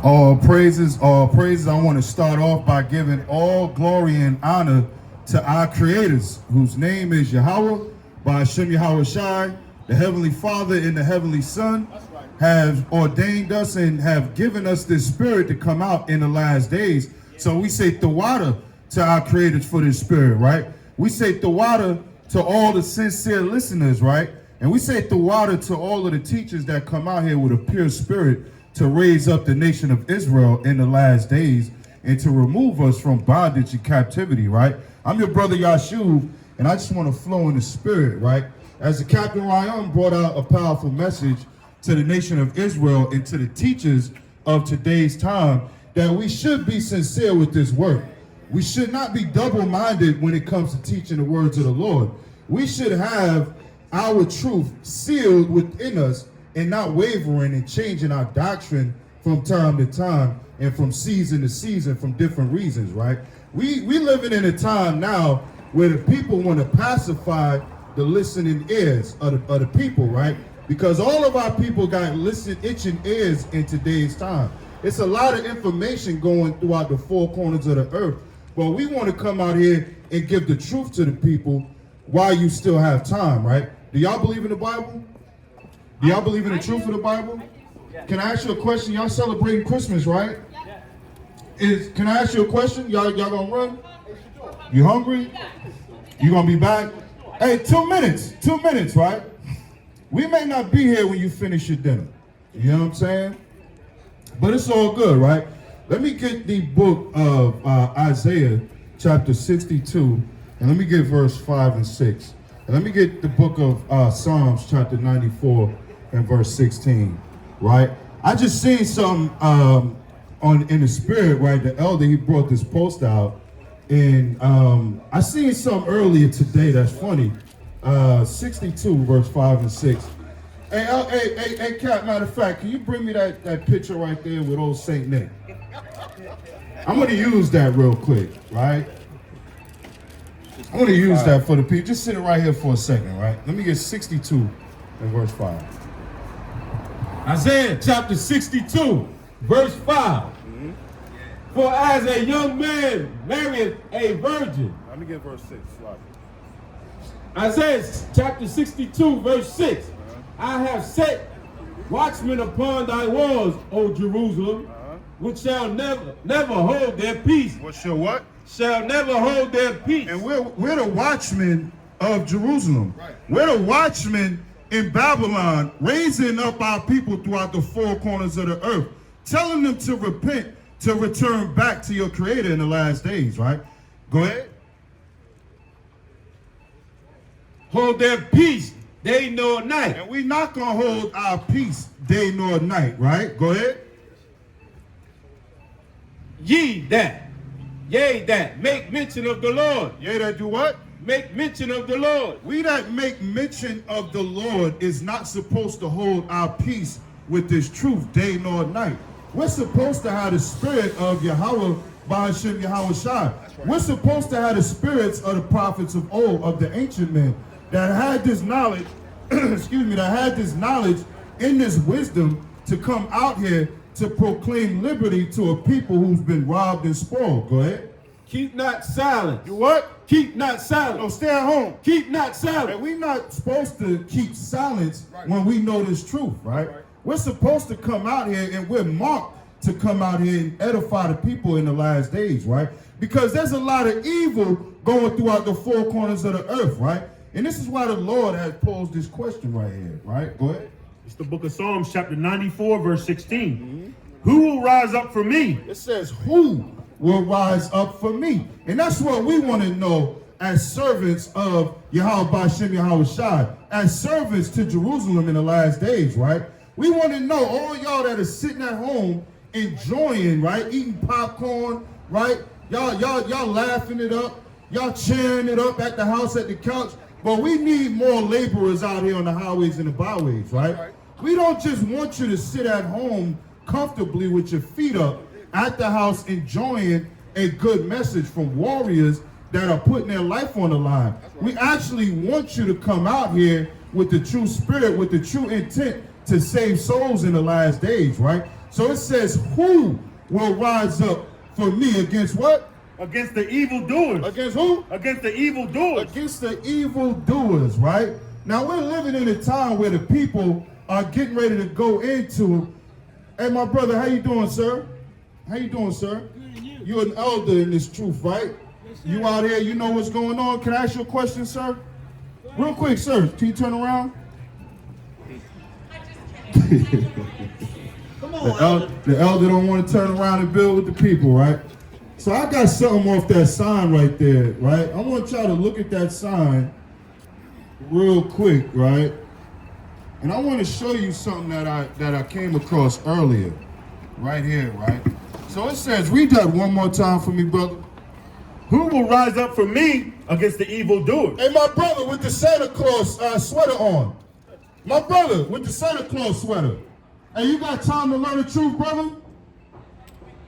All praises, all praises. I want to start off by giving all glory and honor to our creators, whose name is Yahweh, by Hashem YAHAWAH'S, the Heavenly Father and the Heavenly Son, have ordained us and have given us this spirit to come out in the last days. So we say Tawada to our creators for this spirit, right? We say Tawada to all the sincere listeners, right? And we say Tawada to all of the teachers that come out here with a pure spirit to raise up the nation of Israel in the last days and to remove us from bondage and captivity, right? I'm your brother Yashuv, and I just want to flow in the spirit, right? As the Captain Ryan brought out a powerful message to the nation of Israel and to the teachers of today's time, that we should be sincere with this work. We should not be double-minded when it comes to teaching the words of the Lord. We should have our truth sealed within us and not wavering and changing our doctrine from time to time and from season to season from different reasons, right? We living in a time now where the people want to pacify the listening ears of the people, right? Because all of our people got itching ears in today's time. It's a lot of information going throughout the four corners of the earth, but we want to come out here and give the truth to the people while you still have time, right? Do y'all believe in the Bible? Do y'all believe in the truth of the Bible? Can I ask you a question? Y'all celebrating Christmas, right? Can I ask you a question? Y'all gonna run? You hungry? You gonna be back? Hey, 2 minutes, right? We may not be here when you finish your dinner. You know what I'm saying? But it's all good, right? Let me get the book of Isaiah chapter 62, and let me get verse 5 and 6. And let me get the book of Psalms chapter 94 and verse 16, right? I just seen some in the spirit, right? The elder, he brought this post out, and I seen some earlier today that's funny. 62 verse 5 and 6. Hey, Cap, matter of fact, can you bring me that picture right there with old Saint Nick? I'm gonna use that real quick, right? I'm gonna use that for the people. Just sit it right here for a second, right? Let me get 62 and verse 5. Isaiah chapter 62, verse 5. For as a young man marrieth a virgin. Let me get verse 6. Slide. Isaiah chapter 62, verse 6. I have set watchmen upon thy walls, O Jerusalem, which shall never hold their peace. What shall what? Shall never hold their peace. And we're the watchmen of Jerusalem. Right. We're the watchmen in Babylon, raising up our people throughout the four corners of the earth, telling them to repent, to return back to your Creator in the last days, right? Go ahead. Hold their peace day nor night. And we're not going to hold our peace day nor night, right? Go ahead. Yea, that make mention of the Lord. Yea, that do what? Make mention of the Lord. We that make mention of the Lord is not supposed to hold our peace with this truth day nor night. We're supposed to have the spirit of Yahweh by Hashem YAHAWAH'S. Right. We're supposed to have the spirits of the prophets of old, of the ancient men that had this knowledge, excuse me, that had this knowledge and this wisdom to come out here to proclaim liberty to a people who's been robbed and spoiled. Go ahead. Keep not silent. You what? Keep not silent. No, stay at home. Keep not silent. And we're not supposed to keep silence when we know this truth, right? We're supposed to come out here, and we're marked to come out here and edify the people in the last days, right? Because there's a lot of evil going throughout the four corners of the earth, right? And this is why the Lord has posed this question right here, right? Go ahead. It's the book of Psalms, chapter 94, verse 16. Who will rise up for me? It says, who will rise up for me? And that's what we want to know as servants of Yahweh B'Shem YAHAWAH'S, as servants to Jerusalem in the last days, right? We want to know, all y'all that are sitting at home enjoying, right? Eating popcorn, right? Y'all laughing it up. Y'all cheering it up at the house, at the couch. But we need more laborers out here on the highways and the byways, right? We don't just want you to sit at home comfortably with your feet up at the house enjoying a good message from warriors that are putting their life on the line. We actually want you to come out here with the true spirit, with the true intent to save souls in the last days, right? So it says, who will rise up for me against what? Against the evildoers. Against who? Against the evildoers. Against the evildoers, right? Now we're living in a time where the people are getting ready to go into. Hey, my brother, how you doing, sir? How you doing, sir? You're an elder in this truth, right? You out here, you know what's going on. Can I ask you a question, sir? Real quick, sir. Can you turn around? Come on, The elder don't want to turn around and build with the people, right? So I got something off that sign right there, right? I want y'all to look at that sign real quick, right? And I want to show you something that I came across earlier, right here, right? So it says, read that one more time for me, brother. Who will rise up for me against the evildoers? Hey, my brother with the Santa Claus sweater on. My brother with the Santa Claus sweater. Hey, you got time to learn the truth, brother?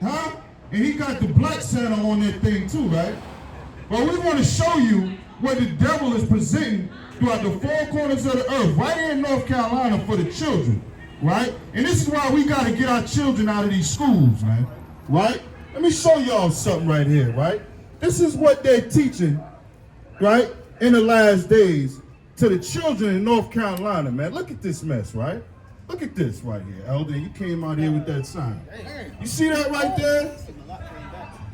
Huh? And he got the black Santa on that thing too, right? But we want to show you what the devil is presenting throughout the four corners of the earth, right here in North Carolina for the children, right? And this is why we got to get our children out of these schools, man, right? Let me show y'all something right here, right? This is what they're teaching, right, in the last days to the children in North Carolina, man. Look at this mess, right? Look at this right here, Elder. You came out here with that sign. You see that right there?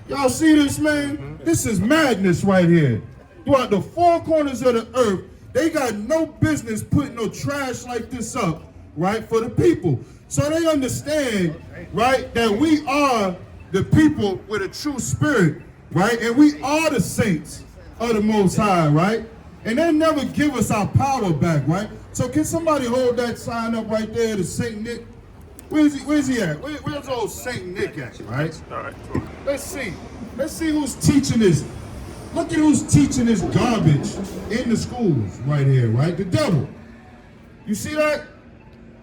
Y'all see this, man? This is madness right here. Throughout the four corners of the earth, they got no business putting no trash like this up, right, for the people. So they understand, right, that we are the people with a true spirit, right? And we are the saints of the Most High, right? And they never give us our power back, right? So can somebody hold that sign up right there to Saint Nick? Where's he at? Where's old Saint Nick at, right? All right. Let's see. Let's see who's teaching this. Look at who's teaching this garbage in the schools right here, right? The devil. You see that?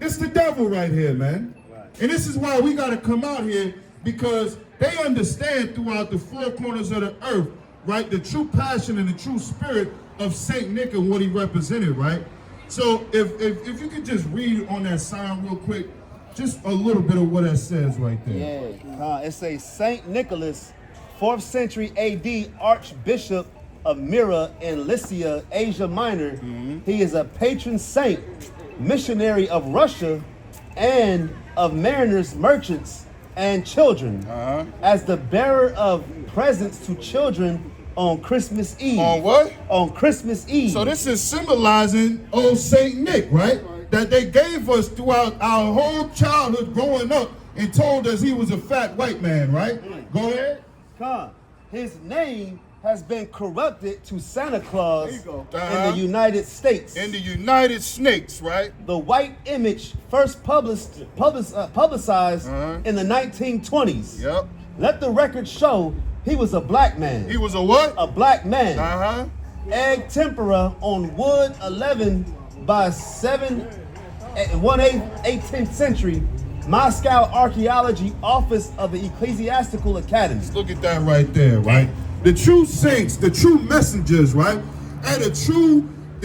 It's the devil right here, man. And this is why we got to come out here, because they understand throughout the four corners of the earth, right, the true passion and the true spirit of Saint Nick and what he represented, right? So if you could just read on that sign real quick, just a little bit of what that says right there. Yeah, it says Saint Nicholas, 4th century AD, Archbishop of Myra in Lycia, Asia Minor. He is a patron saint, missionary of Russia, and of mariners, merchants, and children, as the bearer of presents to children on Christmas Eve. On what? On Christmas Eve. So this is symbolizing old Saint Nick, right? That they gave us throughout our whole childhood growing up and told us he was a fat white man, right? Go ahead. His name has been corrupted to Santa Claus in the United States. In the United States, right? The white image first publicized in the 1920s. Yep. Let the record show he was a black man. He was a what? A black man. Egg tempera on wood 11 by 18th century. Moscow Archaeology Office of the Ecclesiastical Academy. Look at that right there, right? The true saints, the true messengers, right? And the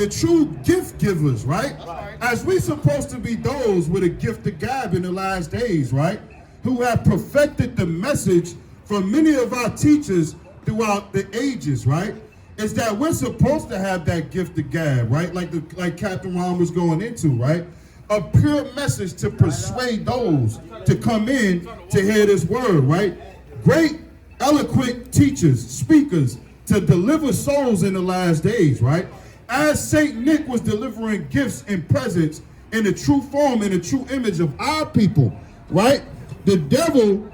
true gift givers, right? As we supposed to be those with a gift of gab in the last days, right? Who have perfected the message from many of our teachers throughout the ages, right? Is that we're supposed to have that gift of gab, right? Like Captain Ron was going into, right? A pure message to persuade those to come in to hear this word, right? Great, eloquent teachers, speakers to deliver souls in the last days, right? As Saint Nick was delivering gifts and presents in the true form and the true image of our people, right? The devil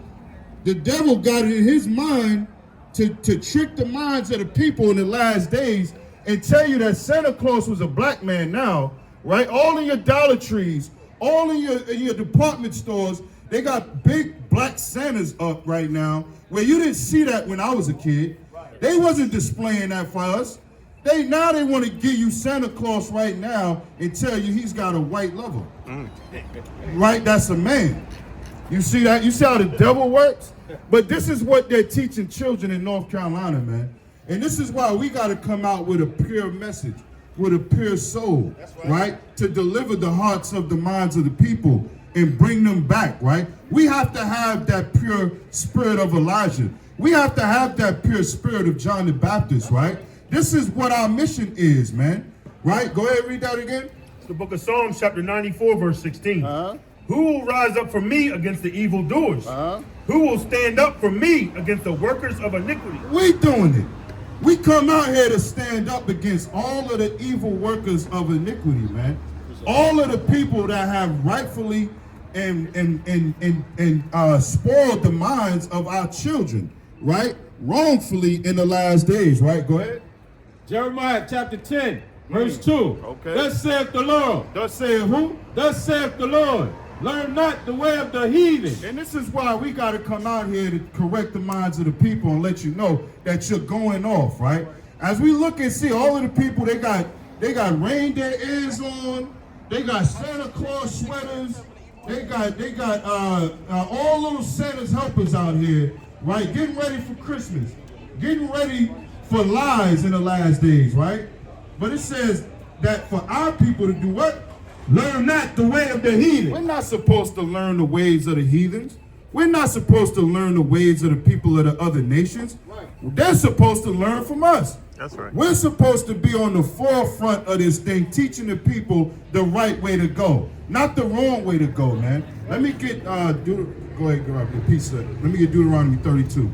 got it in his mind to trick the minds of the people in the last days and tell you that Santa Claus was a black man now, right? All in your Dollar Trees, all in your department stores, they got big black Santas up right now, where you didn't see that when I was a kid. They wasn't displaying that for us. They want to give you Santa Claus right now and tell you he's got a white lover. Right? That's a man. You see that? You see how the devil works? But this is what they're teaching children in North Carolina, man. And this is why we got to come out with a pure message, with a pure soul, right? To deliver the hearts of the minds of the people and bring them back, right? We have to have that pure spirit of Elijah. We have to have that pure spirit of John the Baptist, right? This is what our mission is, man. Right? Go ahead, read that again. It's the book of Psalms, chapter 94, verse 16. Who will rise up for me against the evildoers? Who will stand up for me against the workers of iniquity? We doing it. We come out here to stand up against all of the evil workers of iniquity, man. All of the people that have rightfully and spoiled the minds of our children, right? Wrongfully in the last days, right? Go ahead. Jeremiah chapter 10, verse 2. Okay. Thus saith the Lord. Thus saith who? Thus saith the Lord. Learn not the way of the heathen. And this is why we got to come out here to correct the minds of the people and let you know that you're going off, right? As we look and see all of the people, they got reindeer ears on, they got Santa Claus sweaters, they got all little Santa's helpers out here, right? Getting ready for Christmas, getting ready for lies in the last days, right? But it says that for our people to do what? Learn not the way of the heathen. We're not supposed to learn the ways of the heathens. We're not supposed to learn the ways of the people of the other nations. They're supposed to learn from us. That's right. We're supposed to be on the forefront of this thing, teaching the people the right way to go, not the wrong way to go, man. Let me get, go ahead, grab your piece of it. Let me get Deuteronomy 32.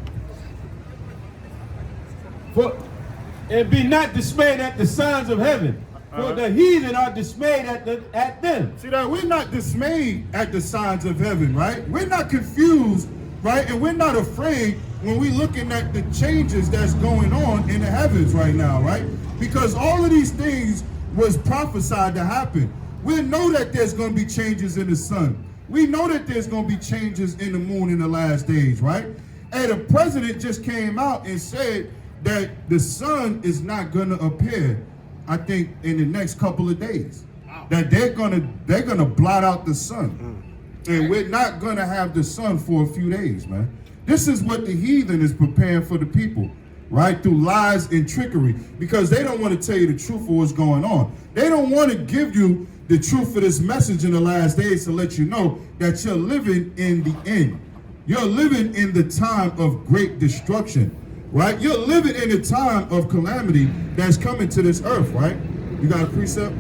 And be not dismayed at the signs of heaven, for the heathen are dismayed at them. See that? We're not dismayed at the signs of heaven, right? We're not confused, right? And we're not afraid when we're looking at the changes that's going on in the heavens right now, right? Because all of these things was prophesied to happen. We know that there's going to be changes in the sun. We know that there's going to be changes in the moon in the last days, right? And the president just came out and said that the sun is not going to appear, I think, in the next couple of days. That they're gonna blot out the sun. And we're not gonna have the sun for a few days, man. This is what the heathen is preparing for the people, right? Through lies and trickery, because they don't want to tell you the truth of what's going on. They don't want to give you the truth of this message in the last days to let you know that you're living in the end. You're living in the time of great destruction, right? You're living in a time of calamity that's coming to this earth, right? You got a precept?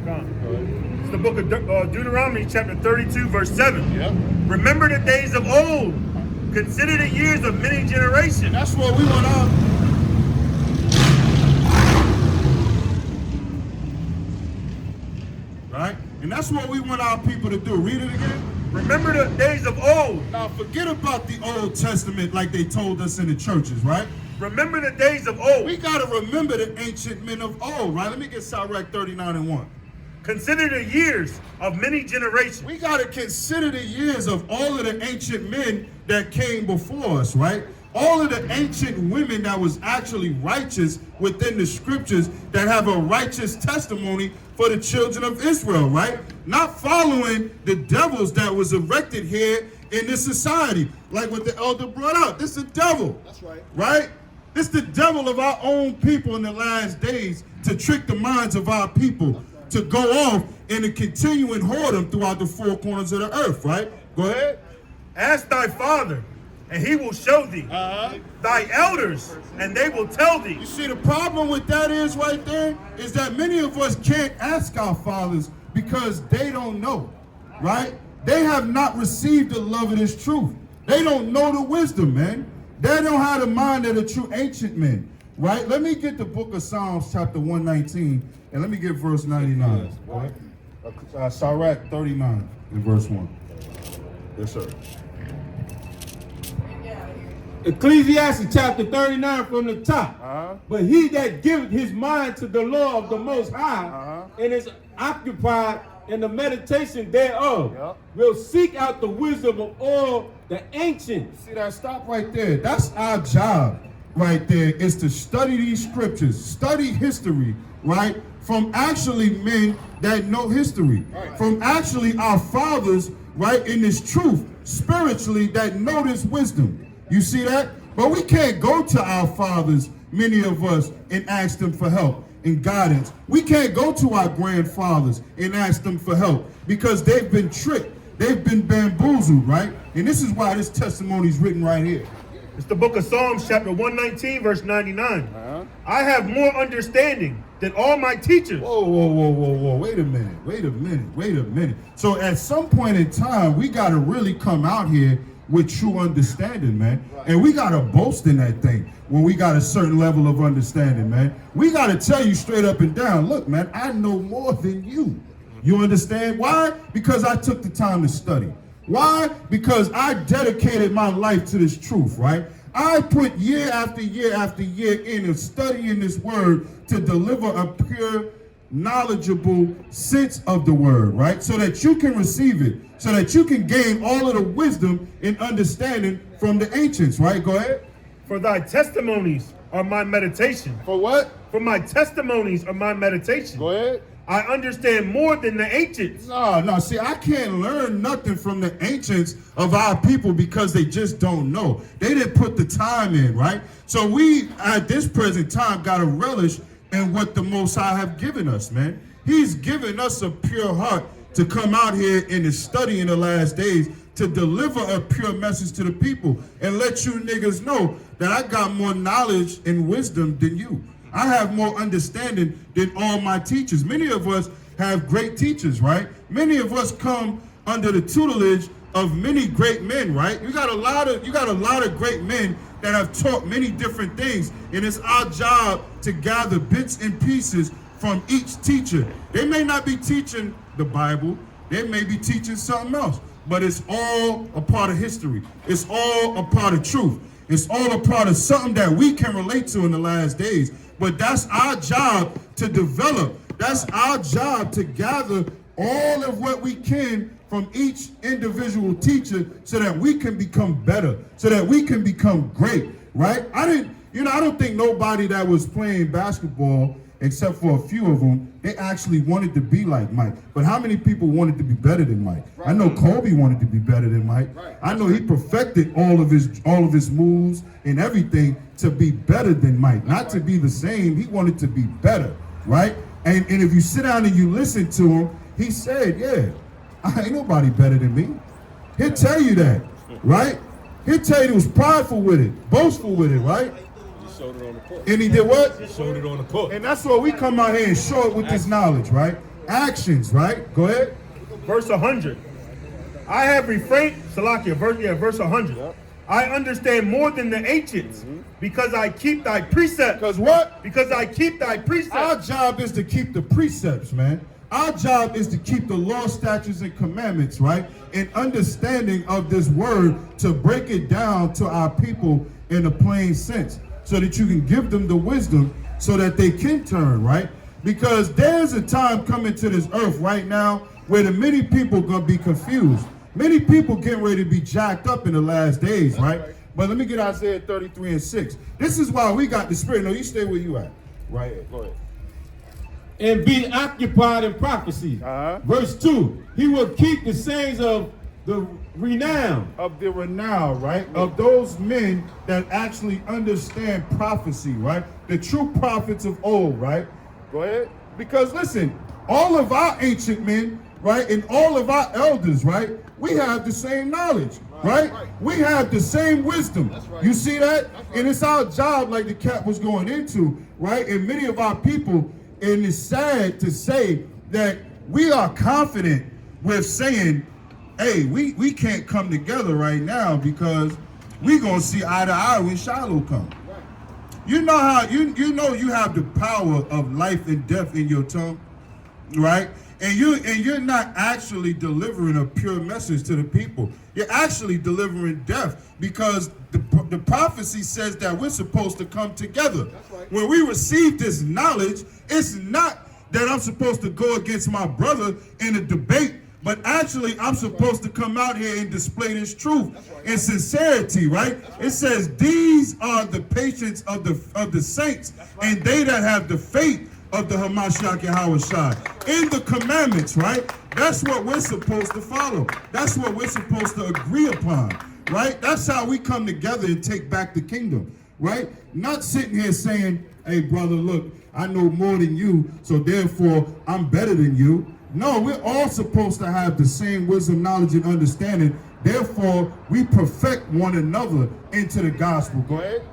It's the book of Deuteronomy, chapter 32, verse 7. Yeah. Remember the days of old. Consider the years of many generations. That's what we want our... Right? And that's what we want our people to do. Read it again. Remember the days of old. Now forget about the Old Testament like they told us in the churches, right? Remember the days of old. We got to remember the ancient men of old, right? Let me get Sirach 39 and 1. Consider the years of many generations. We got to consider the years of all of the ancient men that came before us, right? All of the ancient women that was actually righteous within the scriptures that have a righteous testimony for the children of Israel, right? Not following the devils that was erected here in this society. Like what the elder brought out. This is the devil. That's right. Right? This is the devil of our own people in the last days to trick the minds of our people to go off and to continue and whoredom throughout the four corners of the earth, right? Go ahead. Ask thy father, and he will show thee. Thy elders, and they will tell thee. You see, the problem with that is right there is that many of us can't ask our fathers because they don't know, right? They have not received the love of this truth. They don't know the wisdom, man. They don't have the mind of the true ancient men, right? Let me get the book of Psalms, chapter 119, and let me get verse 99. Right? Sirach 39 and verse 1. Yes, sir. Ecclesiastes chapter 39 from the top. But he that giveth his mind to the law of the Most High and is occupied in the meditation thereof will seek out the wisdom of all the ancients. See that? Stop right there. That's our job right there, is to study these scriptures, study history, right? From actually men that know history, from actually our fathers, right, in this truth, spiritually, that know this wisdom. You see that? But we can't go to our fathers, many of us, and ask them for help and guidance. We can't go to our grandfathers and ask them for help because they've been tricked. They've been bamboozled, right? And this is why this testimony is written right here. It's the book of Psalms, chapter 119, verse 99. I have more understanding than all my teachers. Whoa. Wait a minute. So at some point in time, we got to really come out here with true understanding, man. And we got to boast in that thing when we got a certain level of understanding, man. We got to tell you straight up and down, look, man, I know more than you. You understand? Why? Because I took the time to study. Why? Because I dedicated my life to this truth, right? I put year after year after year into studying this word to deliver a pure, knowledgeable sense of the word, right? So that you can receive it, so that you can gain all of the wisdom and understanding from the ancients, right? Go ahead. For thy testimonies are my meditation. For what? For my testimonies are my meditation. Go ahead. I understand more than the ancients. No. See, I can't learn nothing from the ancients of our people because they just don't know. They didn't put the time in, right? So we, at this present time, got to relish in what the Most High have given us, man. He's given us a pure heart to come out here and to study in the last days to deliver a pure message to the people and let you niggas know that I got more knowledge and wisdom than you. I have more understanding than all my teachers. Many of us have great teachers, right? Many of us come under the tutelage of many great men, right? You got a lot of great men that have taught many different things, and it's our job to gather bits and pieces from each teacher. They may not be teaching the Bible, they may be teaching something else, but it's all a part of history. It's all a part of truth. It's all a part of something that we can relate to in the last days. But that's our job to develop. That's our job to gather all of what we can from each individual teacher so that we can become better, so that we can become great, right? I don't think nobody that was playing basketball, except for a few of them, they actually wanted to be like Mike. But how many people wanted to be better than Mike? Right. I know Kobe wanted to be better than Mike. Right. I know he perfected all of his moves and everything to be better than Mike. That's not to be the same. He wanted to be better, right? And if you sit down and you listen to him, he said, yeah, ain't nobody better than me. He'll tell you that, right? He'll tell you he was prideful with it, boastful with it, right? Showed it on the court. And he did what? He showed it on the court. And that's what we come out here and show it with this knowledge, right? Actions, right? Go ahead. Verse 100. I have refrained, Salakia, verse 100. Yep. I understand more than the ancients because I keep thy precepts. Because what? Because I keep thy precepts. Our job is to keep the precepts, man. Our job is to keep the law, statutes, and commandments, right? And understanding of this word to break it down to our people in a plain sense, so that you can give them the wisdom so that they can turn, right? Because there's a time coming to this earth right now where the many people gonna be confused. Many people getting ready to be jacked up in the last days, right? But let me get Isaiah 33 and 6. This is why we got the spirit. No, you stay where you at. Right here. Go ahead. And be occupied in prophecy. Verse 2, he will keep the sayings of the renown. Of the renown, right? Of those men that actually understand prophecy, right? The true prophets of old, right? Go ahead. Because listen, all of our ancient men, right, and all of our elders, right, we have the same knowledge, right? We have the same wisdom. You see that? And it's our job, like the cat was going into, right? And many of our people, and it's sad to say that we are confident with saying, hey, we can't come together right now because we gonna see eye to eye when Shiloh come. You know how you know you have the power of life and death in your tongue, right? And you're not actually delivering a pure message to the people. You're actually delivering death, because the prophecy says that we're supposed to come together. Right. When we receive this knowledge, it's not that I'm supposed to go against my brother in a debate, but actually I'm supposed to come out here and display this truth in sincerity, right? It says these are the patience of the saints, and they that have the faith of the Hamashiach YAHAWAH'S in the commandments, right? That's what we're supposed to follow. That's what we're supposed to agree upon, right? That's how we come together and take back the kingdom, right? Not sitting here saying, hey, brother, look, I know more than you, so therefore I'm better than you. No, we're all supposed to have the same wisdom, knowledge, and understanding. Therefore, we perfect one another into the gospel. Go ahead.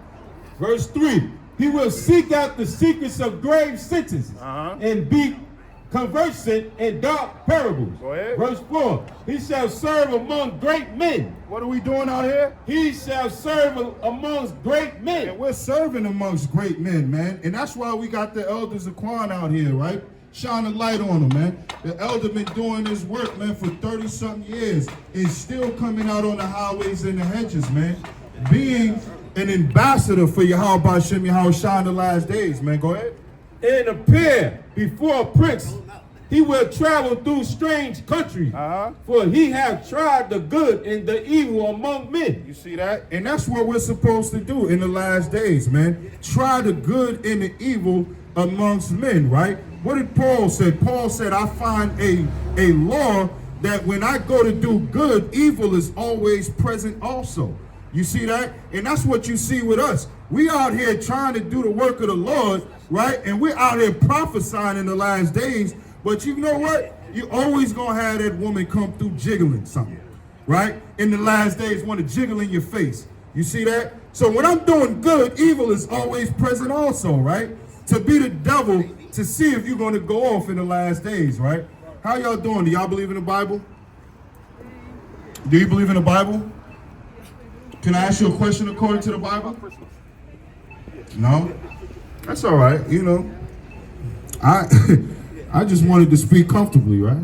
Verse 3, he will seek out the secrets of grave sentences and be conversant in dark parables. Go ahead. Verse 4, he shall serve among great men. What are we doing out here? He shall serve amongst great men. And we're serving amongst great men, man. And that's why we got the elders of Quan out here, right? Shine a light on them, man. The elder been doing this work, man, for 30-something years. And still coming out on the highways and the hedges, man. Being an ambassador for Yahweh Ba'Shem Yahweh Shai in the last days, man. Go ahead. And appear before a prince. He will travel through strange countries, for he hath tried the good and the evil among men. You see that? And that's what we're supposed to do in the last days, man. Try the good and the evil amongst men, right? What did Paul say? Paul said, I find a law that when I go to do good, evil is always present also. You see that? And that's what you see with us. We out here trying to do the work of the Lord, right? And we're out here prophesying in the last days. But you know what? You always gonna have that woman come through jiggling something, right? In the last days, want to jiggle in your face. You see that? So when I'm doing good, evil is always present also, right? To be the devil, to see if you're gonna go off in the last days, right? How y'all doing? Do y'all believe in the Bible? Do you believe in the Bible? Can I ask you a question according to the Bible? No? That's all right, you know. I just wanted to speak comfortably, right?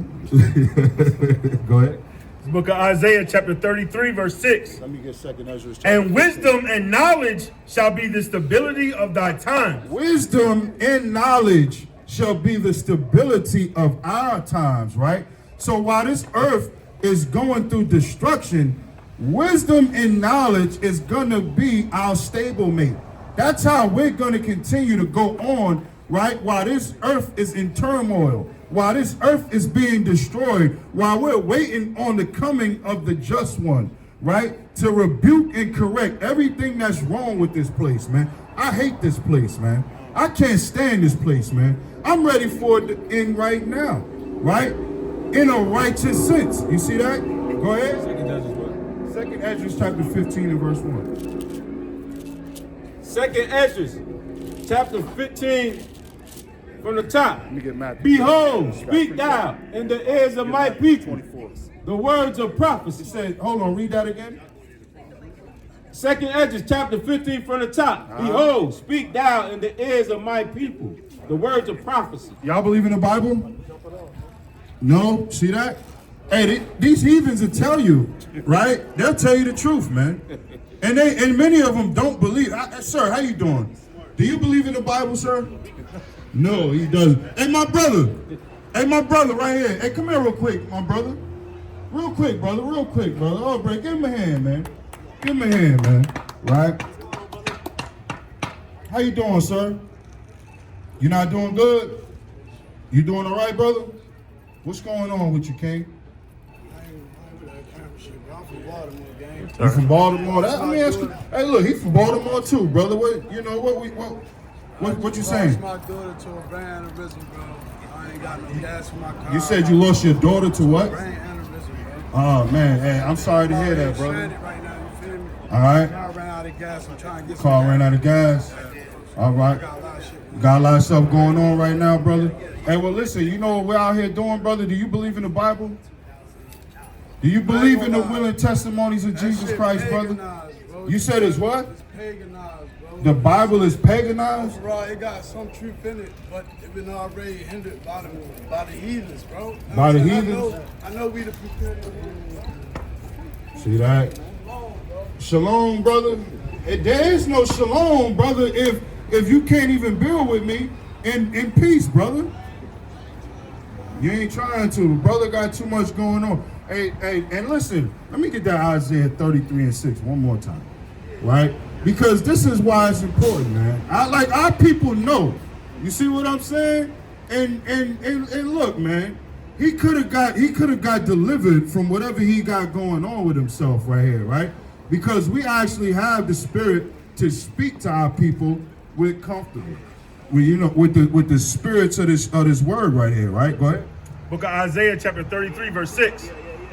Go ahead. The book of Isaiah, chapter 33, verse 6. Let me get second Ezra's. And wisdom and knowledge shall be the stability of thy times. Wisdom and knowledge shall be the stability of our times, right? So while this earth is going through destruction, wisdom and knowledge is going to be our stablemate. That's how we're going to continue to go on, right? While this earth is in turmoil, while this earth is being destroyed, while we're waiting on the coming of the just one, right? To rebuke and correct everything that's wrong with this place, man. I hate this place, man. I can't stand this place, man. I'm ready for it to end right now, right? In a righteous sense. You see that? Go ahead. Second Ezra chapter 15 and verse 1. Second Ezra, chapter 15, from the top. Let me get Matthew. Behold, speak thou in the ears of my people the words of prophecy. It said, hold on, read that again. Second Ezra, chapter 15, from the top. Behold, speak thou in the ears of my people the words of prophecy. Y'all believe in the Bible? No? See that? Hey, these heathens will tell you, right? They'll tell you the truth, man. And many of them don't believe. Sir, how you doing? Do you believe in the Bible, sir? No, he doesn't. Hey, my brother right here. Hey, come here real quick, my brother. Real quick, brother. Oh, bro, give him a hand, man. Give him a hand, man. Right? How you doing, sir? You not doing good? You doing all right, brother? What's going on with you, King? You from Baltimore? Let me ask you. Hey, look, he from Baltimore too, brother. What you know? What you saying? My daughter to a brain aneurysm, bro. I ain't got no gas for my car. You said you lost your daughter to what? Brain aneurysm, bro. Oh man, hey, I'm sorry to hear that, brother. Right now, you feel me? All right. Car ran out of gas. I'm trying to get Car some ran out of gas. All right. got a lot of shit. Got a lot of stuff going on right now, brother. Hey, well, listen. You know what we're out here doing, brother? Do you believe in the Bible? Do you believe in the willing testimonies of Jesus Christ, brother? Bro. You said it's what? It's paganized, bro. The Bible is paganized? Overall, it got some truth in it, but it been already hindered by the heathens, bro. By the I heathens? I know we the people. See that? Shalom, brother. There is no shalom, brother, if you can't even build with me in peace, brother. You ain't trying to. Brother got too much going on. Hey, and listen, let me get that Isaiah 33 and 6 one more time, right? Because this is why it's important, man. Our people know. You see what I'm saying? And look, man, he could have got delivered from whatever he got going on with himself right here, right? Because we actually have the spirit to speak to our people with comfortable, with the spirits of this word right here, right? Go ahead. Book of Isaiah chapter 33 verse 6.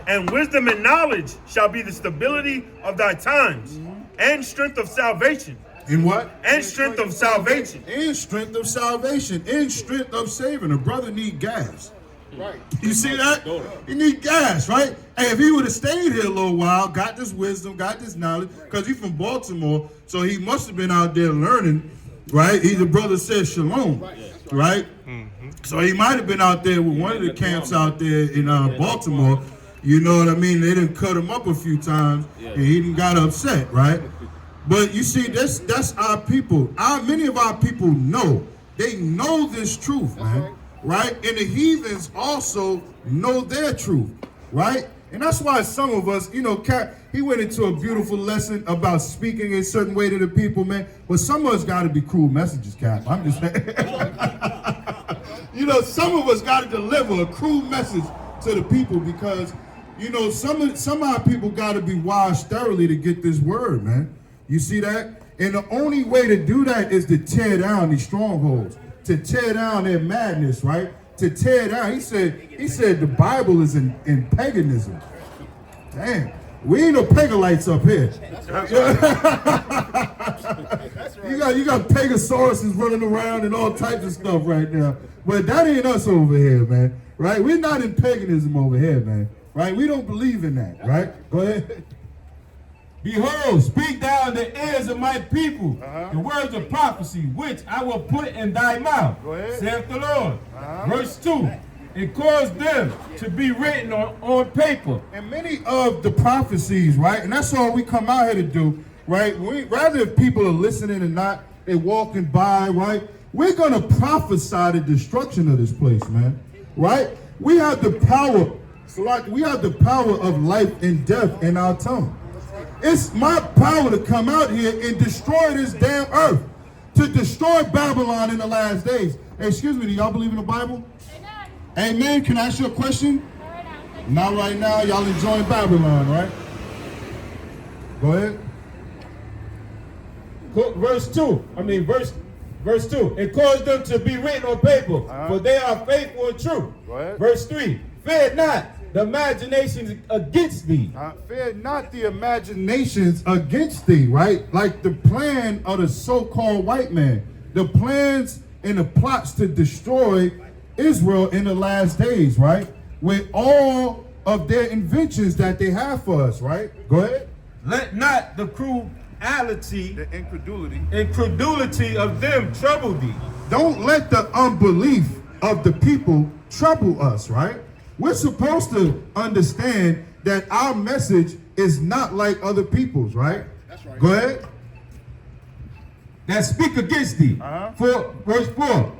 And wisdom and knowledge shall be the stability of thy times, and strength of salvation. In what? And strength of salvation. In strength of salvation. In strength of saving. A brother need gas. Right. You see that? He need gas, right? Hey, if he would have stayed here a little while, got this wisdom, got this knowledge, because he's from Baltimore, so he must have been out there learning, right? The brother said shalom, right? So he might have been out there with one of the camps out there in Baltimore. You know what I mean? They didn't cut him up a few times, and he didn't got upset, right? But you see, that's our people. Many of our people know. They know this truth, man. Right? And the heathens also know their truth, right? And that's why some of us, you know, he went into a beautiful lesson about speaking a certain way to the people, man. But some of us got to be cruel messages, Cap. I'm just saying. You know, some of us got to deliver a cruel message to the people because, you know, some of our people got to be washed thoroughly to get this word, man. You see that? And the only way to do that is to tear down these strongholds. To tear down their madness, right? To tear down. He said the Bible is in paganism. Damn, we ain't no pagalites up here. You got Pegosauruses running around and all types of stuff right now. But that ain't us over here, man. Right? We're not in paganism over here, man. Right? We don't believe in that, right? Go ahead. Behold, speak thou in the ears of my people the words of prophecy, which I will put in thy mouth, saith the Lord. Verse 2, and cause them to be written on paper. And many of the prophecies, right, and that's all we come out here to do, right, rather if people are listening or not, they walking by, right, we're going to prophesy the destruction of this place, man, right? We have the power, we have the power of life and death in our tongue. It's my power to come out here and destroy this damn earth, to destroy Babylon in the last days. Hey, excuse me, do y'all believe in the Bible? Amen. Amen. Can I ask you a question? Not right now. Y'all enjoying Babylon, right? Go ahead. Verse 2, and cause them to be written on paper, for they are faithful and true. Verse 3, fear not the imaginations against thee. Fear not the imaginations against thee, right? Like the plan of the so-called white man. The plans and the plots to destroy Israel in the last days, right? With all of their inventions that they have for us, right? Go ahead. Let not the cruelty, The incredulity of them trouble thee. Don't let the unbelief of the people trouble us, right? We're supposed to understand that our message is not like other people's, right? That's right. Go ahead. That speak against thee. For verse 4,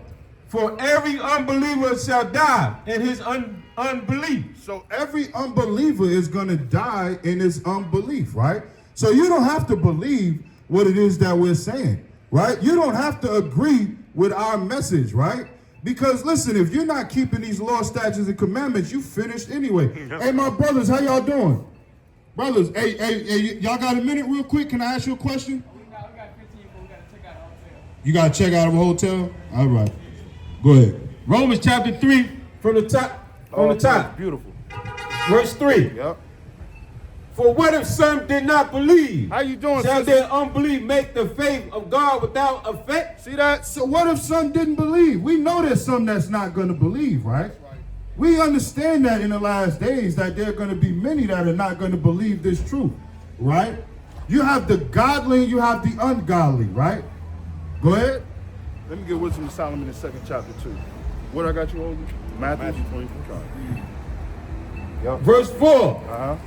for every unbeliever shall die in his unbelief. So every unbeliever is going to die in his unbelief, right? So you don't have to believe what it is that we're saying, right? You don't have to agree with our message, right? Because listen, if you're not keeping these law, statutes, and commandments, you finished anyway. Hey, my brothers, how y'all doing? Brothers, hey, y'all got a minute real quick? Can I ask you a question? We got 15, but we got to check out a hotel. You got to check out of a hotel? All right. Go ahead. Romans chapter 3 from the top. Beautiful. Verse 3. Yep. For what if some did not believe? How you doing, Shall sister? their unbelief make the faith of God without effect? See that? So what if some didn't believe? We know there's some that's not going to believe, right? We understand that in the last days that there are going to be many that are not going to believe this truth, right? You have the godly, you have the ungodly, right? Go ahead. Let me get Wisdom of Solomon in 2nd chapter 2. What I got you holding? Matthew 24. Yep. Verse 4.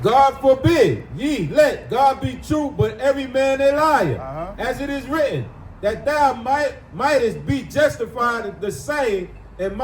God forbid, ye let God be true, but every man a liar. As it is written, that thou mightest be justified the same, and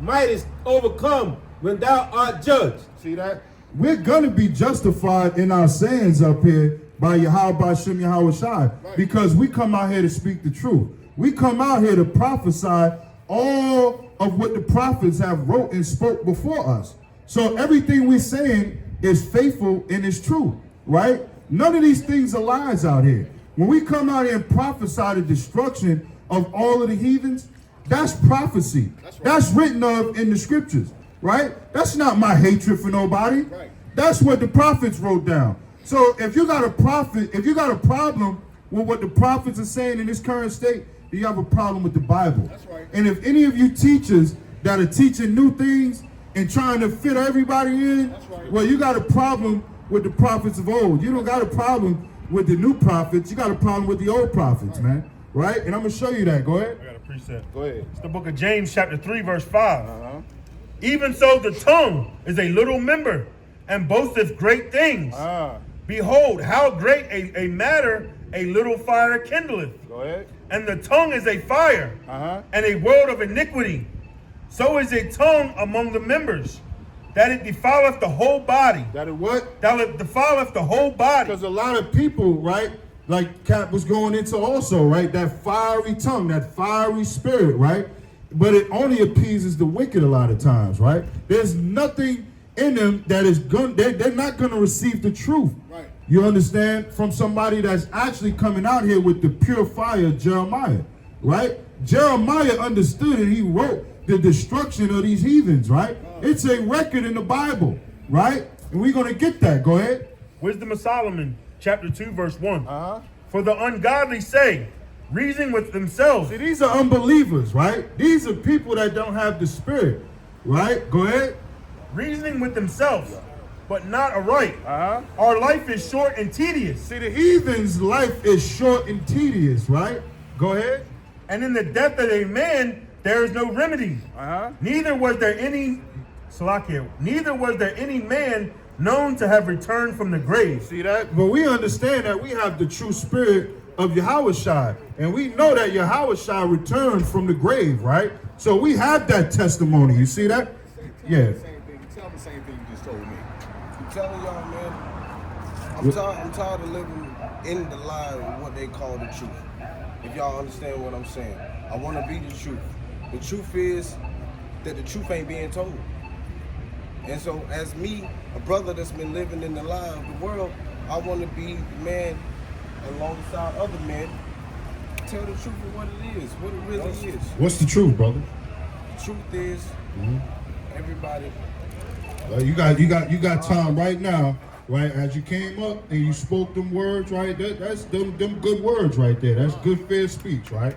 mightest overcome when thou art judged. See that? We're going to be justified in our sins up here by YAHAWAH'S, because we come out here to speak the truth. We come out here to prophesy all of what the prophets have wrote and spoke before us. So everything we're saying is faithful and is true, right? None of these things are lies out here. When we come out here and prophesy the destruction of all of the heathens, That's prophecy. That's written of in the scriptures, right? That's not my hatred for nobody. That's what the prophets wrote down. So if you got a prophet, if you got a problem with what the prophets are saying in this current state, then you have a problem with the Bible. And if any of you teachers that are teaching new things and trying to fit everybody in, well, you got a problem with the prophets of old. You don't got a problem with the new prophets. You got a problem with the old prophets, man. Right? And I'm going to show you that. Go ahead. I got a precept. Go ahead. It's the book of James, chapter 3, verse 5. Even so, the tongue is a little member and boasteth great things. Behold, how great a matter a little fire kindleth. Go ahead. And the tongue is a fire and a world of iniquity. So is a tongue among the members, that it defileth the whole body. That it what? That it defileth the whole body. Because a lot of people, right, like Cap was going into also, right, that fiery tongue, that fiery spirit, right? But it only appeases the wicked a lot of times, right? There's nothing in them that is going, they're not going to receive the truth. Right. You understand? From somebody that's actually coming out here with the pure fire of Jeremiah, right? Jeremiah understood and he wrote the destruction of these heathens, right? It's a record in the Bible, right? And we're going to get that. Go ahead. Wisdom of Solomon, chapter 2, verse 1. For the ungodly say, reason with themselves. See, these are unbelievers, right? These are people that don't have the spirit, right? Go ahead. Reasoning with themselves, but not aright. Our life is short and tedious. See, the heathen's life is short and tedious, right? Go ahead. And in the death of a man, there is no remedy. Neither was there any, Salakia, neither was there any man known to have returned from the grave. See that? But we understand that we have the true spirit of YAHAWAH'S, and we know that YAHAWAH'S returned from the grave, right? So we have that testimony. You see that? Yeah. Tell the same thing you just told me. I'm telling y'all, man, I'm tired of living in the lie of what they call the truth. If y'all understand what I'm saying. I want to be the truth. The truth is that the truth ain't being told. And so as me, a brother that's been living in the lie of the world, I want to be the man alongside other men, tell the truth of what it is, what it really is. What's the truth, brother? The truth is, everybody. You got time right now, right? As you came up and you spoke them words, right? That's them good words right there. That's good fair speech, right?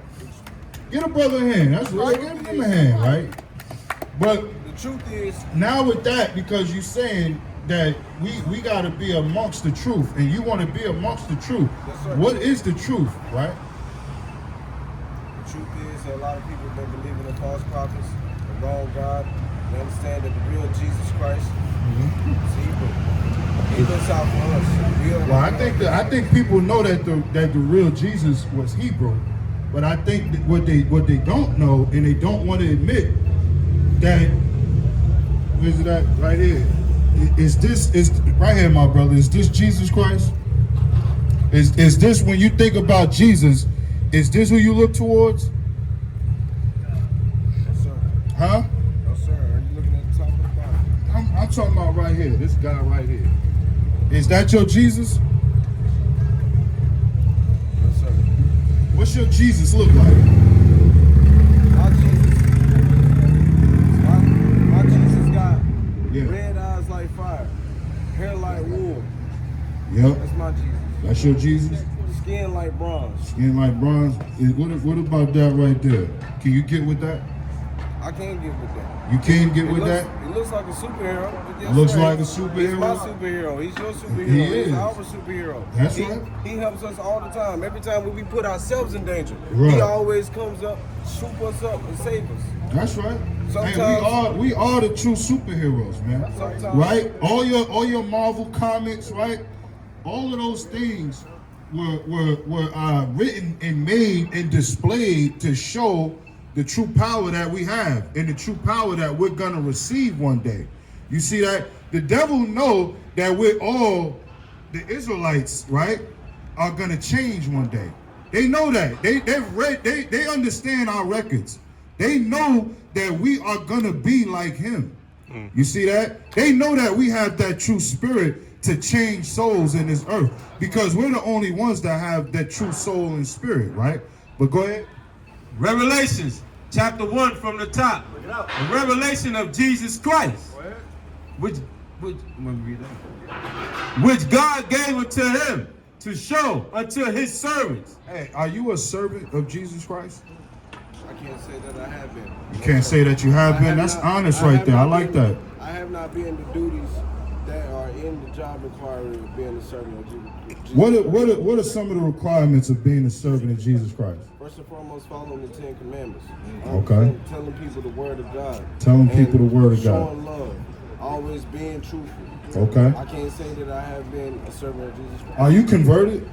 Get a brother a hand. That's right. Give him a hand, right? But the truth is, now with that, because you're saying that we got to be amongst the truth, and you want to be amongst the truth. Yes, sir. What is the truth, right? The truth is that a lot of people have been believing in false prophets, the wrong God. They understand that the real Jesus Christ is Hebrew. He looks out for us. Well, I think people know that the real Jesus was Hebrew, but I think that what they don't know, and they don't want to admit, that where's it at? Right here. Is right here, my brother? Is this Jesus Christ? Is this, when you think about Jesus, is this who you look towards? Yes, sir. Huh? No, sir. Are you looking at the top of the Bible? I'm talking about right here. This guy right here. Is that your Jesus? Yes, sir. What's your Jesus look like? My Jesus got red eyes like fire, hair like wool. Yep. That's my Jesus. That's your Jesus? Skin like bronze. Skin like bronze. What about that right there? Can you get with that? I can't get with that. You can't get with that? It looks like a superhero. Yes, Looks sir. like a superhero? He's my superhero. He's your superhero. He is. He's our superhero. That's right. He helps us all the time. Every time we put ourselves in danger, Right. he always comes up, swoop us up, and save us. That's right. Sometimes, and we are the true superheroes, man. Sometimes, right? All your Marvel comics, right? All of those things were written and made and displayed to show the true power that we have and the true power that we're gonna receive one day. You see that? The devil know that we're all, the Israelites, right, are gonna change one day. They know that. They understand our records. They know that we are gonna be like him. You see that? They know that we have that true spirit to change souls in this earth, because we're the only ones that have that true soul and spirit, right? But go ahead. Revelations chapter 1 from the top. The revelation of Jesus Christ, which God gave unto him to show unto his servants. Hey, are you a servant of Jesus Christ? I can't say that I have been. You can't say that you have been. That's honest right there. I like that. I have not been the duties that are in the job requirement of being a servant of Jesus. What are some of the requirements of being a servant of Jesus Christ? First and foremost, following the 10 Commandments. Okay. Telling people the word of God. Telling people the word of God. Showing love. Always being truthful. Okay. I can't say that I have been a servant of Jesus Christ. Are you converted?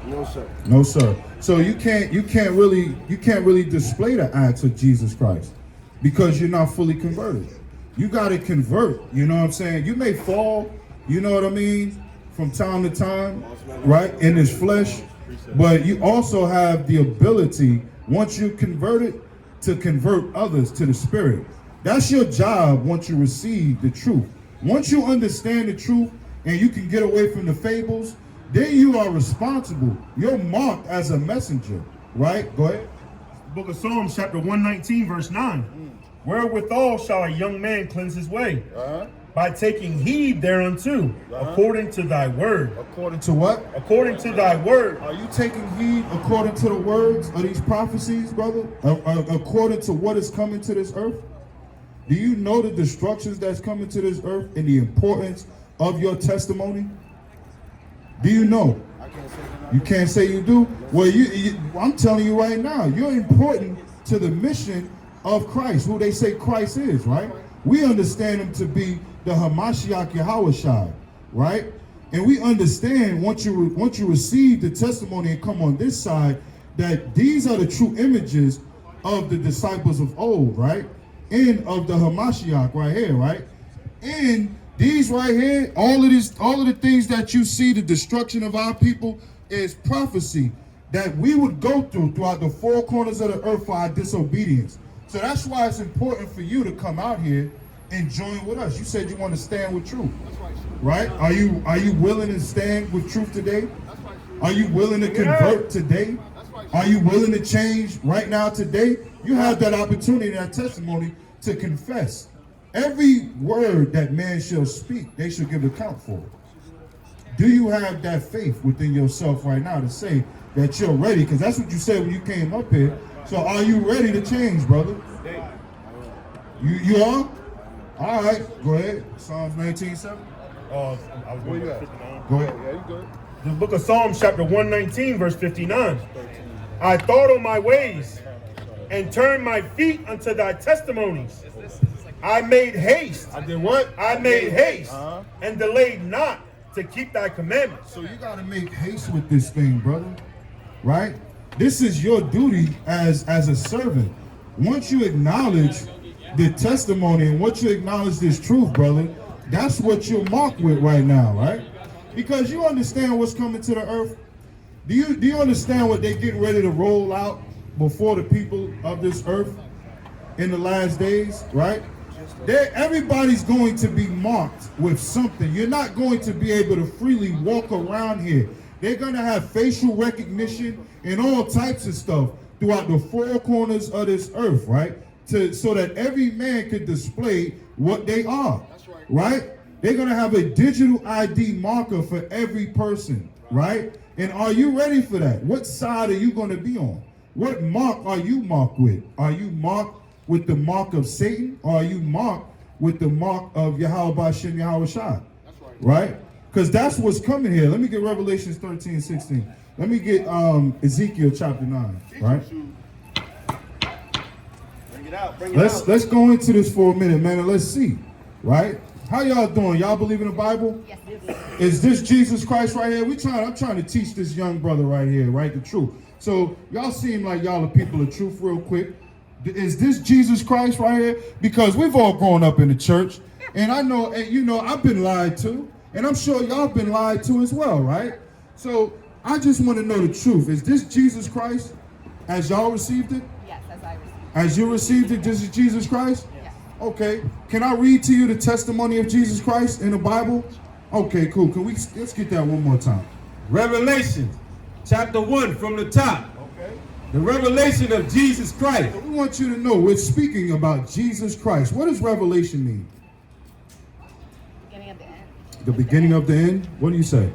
No, sir. No, sir. So you can't really display the acts of Jesus Christ because you're not fully converted. You got to convert. You know what I'm saying? You may fall. You know what I mean? From time to time, right, in his flesh, but you also have the ability, once you're converted, to convert others to the Spirit. That's your job once you receive the truth. Once you understand the truth and you can get away from the fables, then you are responsible. You're marked as a messenger, right? Go ahead. Book of Psalms, chapter 119, verse 9. Wherewithal shall a young man cleanse his way? By taking heed thereunto, according to thy word. According to what? According to thy word. Are you taking heed according to the words of these prophecies, brother? According to what is coming to this earth? Do you know the destructions that's coming to this earth and the importance of your testimony? Do you know? I can't say that. You can't say you do? Well, I'm telling you right now, you're important to the mission of Christ, who they say Christ is, right? We understand him to be the Hamashiach YAHAWAH'S, right? And we understand once you receive the testimony and come on this side, that these are the true images of the disciples of old, right? And of the Hamashiach right here, right? And these right here, all of the things that you see, the destruction of our people, is prophecy that we would go throughout the four corners of the earth for our disobedience. So that's why it's important for you to come out here and join with us. You said you want to stand with truth, right? Are you willing to stand with truth today? Are you willing to convert today? Are you willing to change right now today? You have that opportunity, that testimony to confess. Every word that man shall speak, they shall give account for it. Do you have that faith within yourself right now to say that you're ready? Because that's what you said when you came up here. So are you ready to change, brother? You are? All right, go ahead. Psalms 19:7. I was going to 59. Go ahead. Yeah, you good. The book of Psalms, chapter 119, verse 59. I thought on my ways and turned my feet unto thy testimonies. I made haste. I did what? I made haste and delayed not to keep thy commandments. So you got to make haste with this thing, brother, right? This is your duty as a servant. Once you acknowledge the testimony and once you acknowledge this truth, brother, that's what you're marked with right now, right? Because you understand what's coming to the earth. Do you understand what they're getting ready to roll out before the people of this earth in the last days, right? Everybody's going to be marked with something. You're not going to be able to freely walk around here. They're going to have facial recognition and all types of stuff throughout the four corners of this earth, right? So that every man can display what they are, right? They're going to have a digital ID marker for every person, right? And are you ready for that? What side are you going to be on? What mark are you marked with? Are you marked with the mark of Satan, or are you marked with the mark of YAHAWAH'S, right? Because that's what's coming here. Let me get Revelations 13:16. Let me get Ezekiel chapter 9, right? Bring it out. Let's go into this for a minute, man, and let's see, right? How y'all doing? Y'all believe in the Bible? Yes. Is this Jesus Christ right here? I'm trying to teach this young brother right here, right, the truth. So y'all seem like y'all are people of truth real quick. Is this Jesus Christ right here? Because we've all grown up in the church, and I know, and you know, I've been lied to, and I'm sure y'all been lied to as well, right? So I just want to know the truth. Is this Jesus Christ as y'all received it? Yes, as I received. As you received it, this is Jesus Christ? Yes. Okay. Can I read to you the testimony of Jesus Christ in the Bible? Okay, cool. Let's get that one more time. Revelation chapter 1 from the top. Okay. The revelation of Jesus Christ. We want you to know we're speaking about Jesus Christ. What does revelation mean? Beginning of the end. The beginning of the end? What do you say?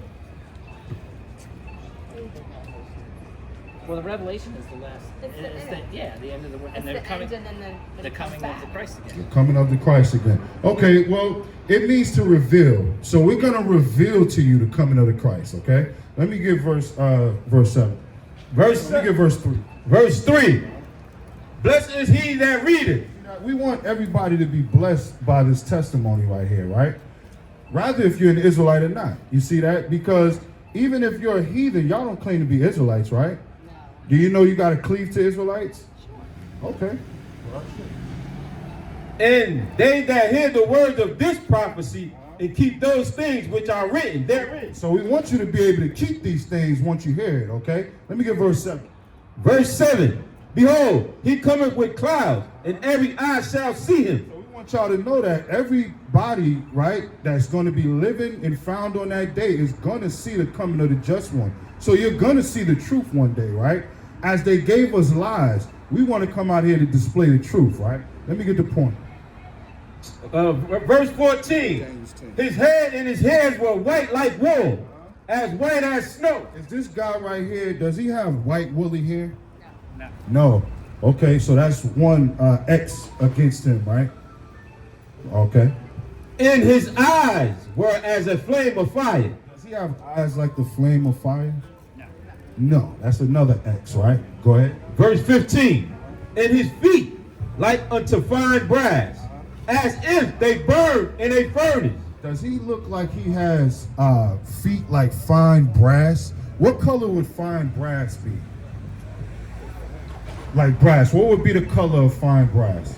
Well, the revelation is the last. It's the It's end. the end of the world, It's and the the coming, end and then the coming of the Christ again. The coming of the Christ again. Okay, well, it means to reveal. So we're going to reveal to you the coming of the Christ, okay? Let me give verse 7. Let me give verse 3. Verse 3. Blessed is he that readeth. We want everybody to be blessed by this testimony right here, right? Rather if you're an Israelite or not. You see that? Because even if you're a heathen, y'all don't claim to be Israelites, right? No. Do you know you got to cleave to Israelites? Okay. And they that hear the words of this prophecy and keep those things which are written therein. So we want you to be able to keep these things once you hear it, okay? Let me get verse 7. Verse 7. Behold, he cometh with clouds, and every eye shall see him. So we want y'all to know that everybody, right, that's going to be living and found on that day is going to see the coming of the just one. So you're going to see the truth one day, right? As they gave us lies, we want to come out here to display the truth, right? Let me get the point. Verse 14. His head and his hairs were white like wool, as white as snow. Is this guy right here, does he have white woolly hair? No. No. Okay, so that's one X against him, right? Okay. And his eyes were as a flame of fire. Does he have eyes like the flame of fire? No, that's another X, right? Go ahead. Verse 15. And his feet like unto fine brass, as if they burned in a furnace. Does he look like he has feet like fine brass? What color would fine brass be? Like brass. What would be the color of fine brass?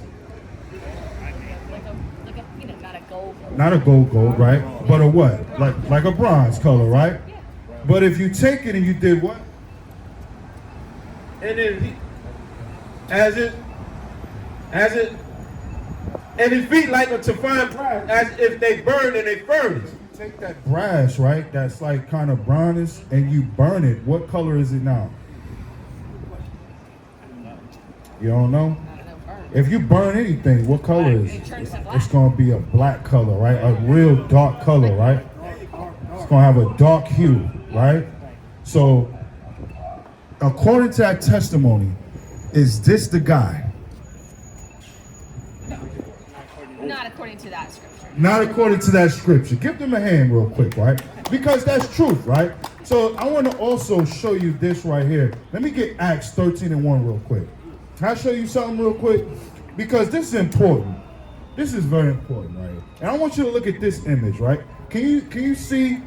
Like a not a gold. Not a gold, right? But a what? Like a bronze color, right? Yeah. But if you take it and you did what? And then and his feet like unto fine brass, as if they burned in a furnace. Take that brass, right? That's like kind of brownish, and you burn it. What color is it now? You don't know? If you burn anything, what color is it? It's going to be a black color, right? A real dark color, right? It's going to have a dark hue, right? So, according to that testimony, is this the guy? Not according to that scripture. Not according to that scripture. Give them a hand real quick, right? Because that's truth, right? So I want to also show you this right here. Let me get Acts 13:1 real quick. Can I show you something real quick? Because this is important. This is very important, right? And I want you to look at this image, right? Can you see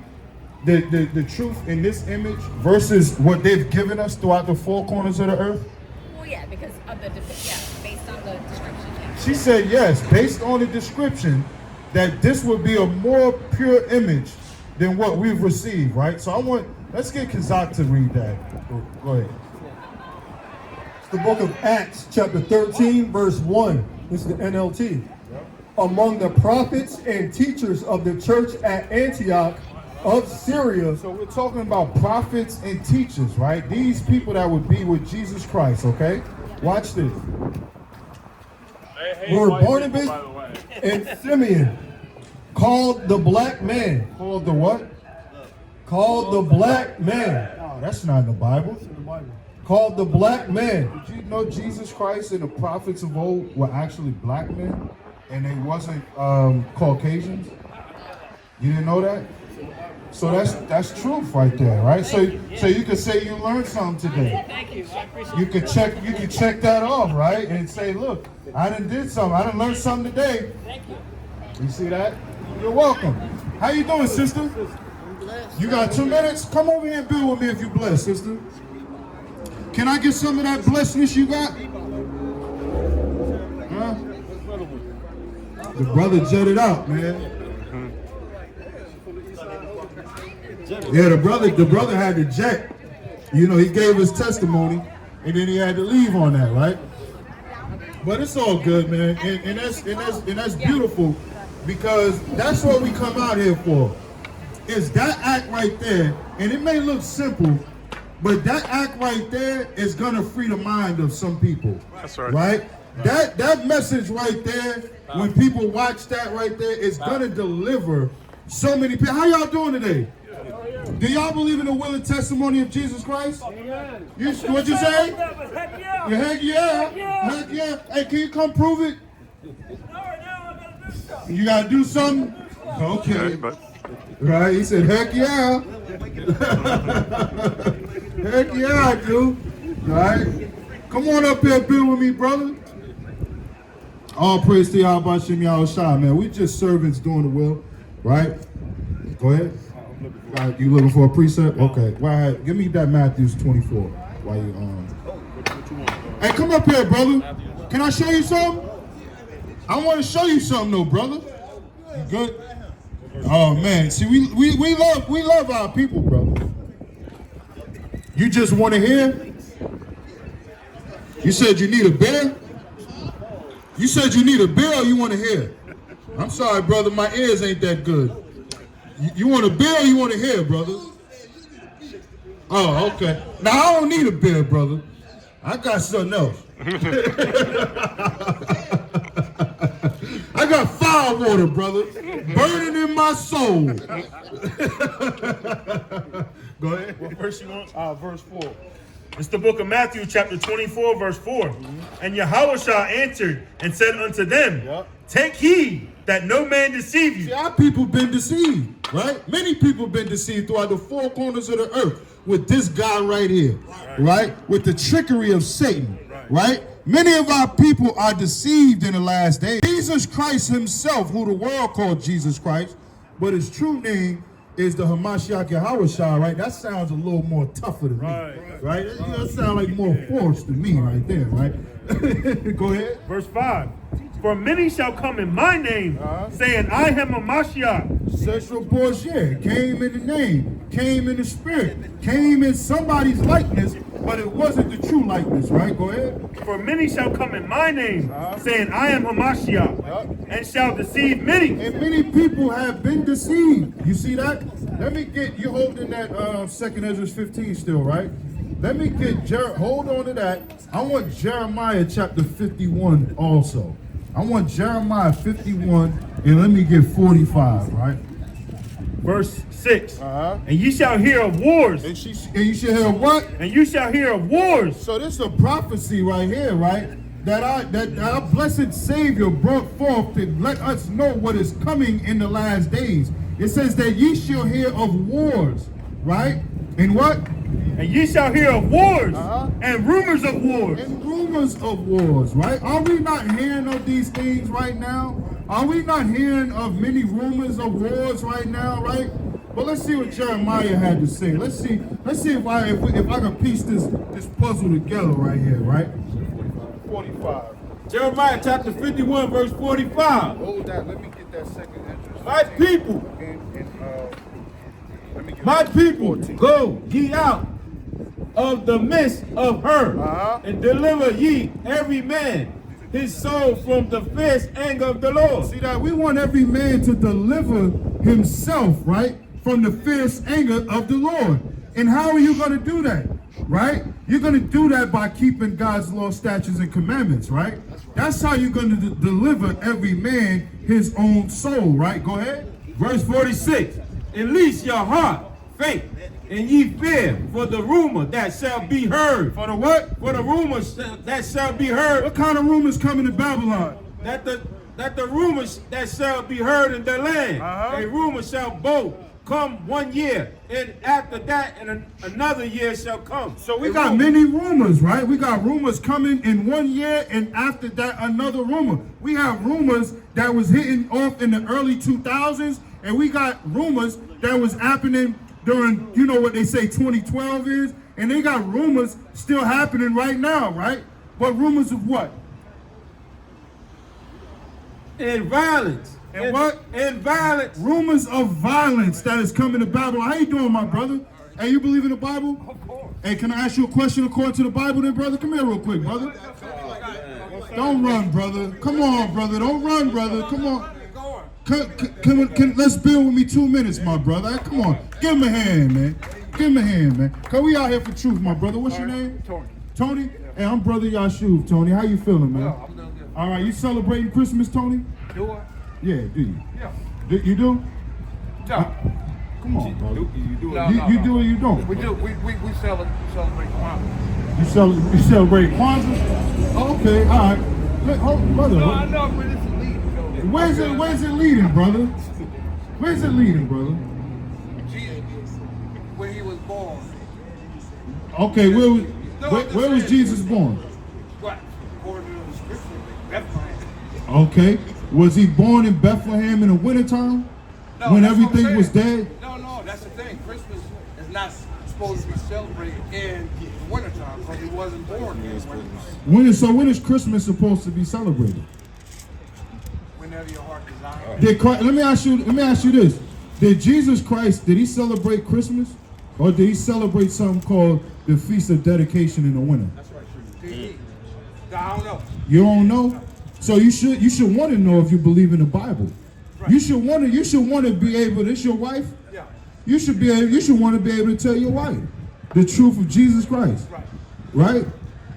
the truth in this image versus what they've given us throughout the four corners of the earth? Well, yeah, because of the based on the description. Yeah. She said yes, based on the description, that this would be a more pure image than what we've received, right? So let's get Kazak to read that. Go ahead. It's the book of Acts, chapter 13, verse 1. This is the NLT. Among the prophets and teachers of the church at Antioch of Syria. So we're talking about prophets and teachers, right? These people that would be with Jesus Christ, okay? Watch this. Were Barnabas and Simeon, called the black man. Called the what? Called the black man. Oh, that's not in the Bible. Called the black man. Did you know Jesus Christ and the prophets of old were actually black men? And they wasn't Caucasians? You didn't know that? So that's truth right there, right? So you could say you learned something today. Thank you. I appreciate You could check that off, right? And say, look, I done did something. I done learned something today. Thank you. You see that? You're welcome. How you doing, sister? You got 2 minutes? Come over here and build with me if you blessed, sister. Can I get some of that blessedness you got? Huh? The brother jetted out, man. Yeah, the brother had to jet. You know, he gave his testimony, and then he had to leave on that, right? But it's all good, man, and that's beautiful, because that's what we come out here for. Is that act right there, and it may look simple, But that act right there is gonna free the mind of some people. That's right. Right? That message right there, when people watch that right there, is gonna deliver so many people. How y'all doing today? Do y'all believe in the will and testimony of Jesus Christ? You, what'd you say? Heck yeah. Yeah, heck yeah. Heck yeah. Hey, can you come prove it? You gotta do something? Okay. Right, he said, heck yeah. Heck yeah, I do. Right? Come on up here, build with me, brother. All praise to Yahweh Shem Yahweh, man. We just servants doing the will, right? Go ahead. You looking for a precept? Okay. Well, give me that Matthews 24 while you Hey, come up here, brother. Can I show you something? I want to show you something, though, brother. You good? Oh man, see, we love our people, brother. You just want to hear? You said you need a beer? You said you need a beer or you want to hear? I'm sorry, brother, my ears ain't that good. You want a beer or you want to hear, brother? Oh, okay. Now, I don't need a beer, brother. I got something else. I got fire water, brother, burning in my soul. Go ahead. What verse you want? Verse 4. It's the book of Matthew, chapter 24, verse 4. And Yahawashi answered and said unto them, Take heed that no man deceive you. See, our people been deceived, right? Many people been deceived throughout the four corners of the earth with this guy right here, right? With the trickery of Satan, right? Many of our people are deceived in the last days. Jesus Christ himself, who the world called Jesus Christ, but his true name is the Hamashiach YAHAWAH'S, right? That sounds a little more tougher to me, right? That sounds like more force to me right there, right? Go ahead. Verse 5. For many shall come in my name, saying, I am a Mashiach. Sexual bullshit. Came in the name, came in the spirit, came in somebody's likeness, but it wasn't the true likeness, right? Go ahead. For many shall come in my name, saying, I am Hamashiach, and shall deceive many. And many people have been deceived. You see that? Let me get, you holding that 2nd Ezra 15 still, right? Let me get, hold on to that. I want Jeremiah chapter 51 also. I want Jeremiah 51, and let me get 45, right? Verse 6. And ye shall hear of wars. And you shall hear of what? And you shall hear of wars. So this is a prophecy right here, right? That our blessed Savior brought forth to let us know what is coming in the last days. It says that ye shall hear of wars, right? And what? And ye shall hear of wars and rumors of wars. And rumors of wars, right? Are we not hearing of these things right now? Are we not hearing of many rumors of wars right now, right? But let's see what Jeremiah had to say. Let's see if I can piece this puzzle together right here, right? 45. Jeremiah chapter 51, verse 45. Hold that. Let me get that 2nd Ezra. My people. Let me get My people, 14. go ye out of the midst of her, and deliver ye every man his soul from the fierce anger of the Lord. See that? We want every man to deliver himself, right, from the fierce anger of the Lord. And how are you going to do that, right? You're going to do that by keeping God's law, statutes, and commandments, right? That's how you're going to deliver every man his own soul, right? Go ahead. Verse 46. Unleash your heart, faith, and ye fear for the rumor that shall be heard. For the what? For the rumors that shall be heard. What kind of rumors coming to Babylon? That the rumors that shall be heard in the land. A rumor shall both come 1 year, and after that, and another year shall come. So we got many rumors, right? We got rumors coming in 1 year, and after that, another rumor. We have rumors that was hitting off in the early 2000s, and we got rumors that was happening during, you know what they say 2012 is, and they got rumors still happening right now, right? But rumors of what? And violence. And what? And violence. Rumors of violence that is coming to Babylon. How you doing, my brother? Hey, you believe in the Bible? Of course. Hey, can I ask you a question according to the Bible then, brother? Come here real quick, brother. Don't run, brother. Come on, brother. Don't run, brother. Come on. Let's build with me 2 minutes, my brother. Come on. Give him a hand, man. Give give him a hand, man. Cause we out here for truth, my brother. What's your name? Tony. Tony? Hey, I'm Brother Yashuv, Tony. How you feeling, man? I'm doing good. All right, you celebrating Christmas, Tony? Do I? Yeah, do you? Yeah. You do? No. Come on, brother. You do it. You do or you don't? We do. We celebrate Kwanzaa. You celebrate Kwanzaa? Oh, okay, all right. Brother. No, I know, but it's leading. Where's it leading, brother? Where's it leading, brother? Jesus, when he was born. Okay, where was Jesus born? What? According to the scripture, Bethlehem. Okay. Was he born in Bethlehem in the wintertime? No, when that's what I'm everything was saying. dead? No, that's the thing. Christmas is not supposed to be celebrated in the wintertime because he wasn't born in the wintertime. When is Christmas supposed to be celebrated? Whenever your heart desires. Let me ask you this. Did Jesus Christ, did he celebrate Christmas? Or did he celebrate something called the Feast of Dedication in the winter? That's right. Did he? I don't know. You don't know? So you should want to know if you believe in the Bible. Right. You should want to be able, this your wife? Yeah. You should want to be able to tell your wife the truth of Jesus Christ. Right?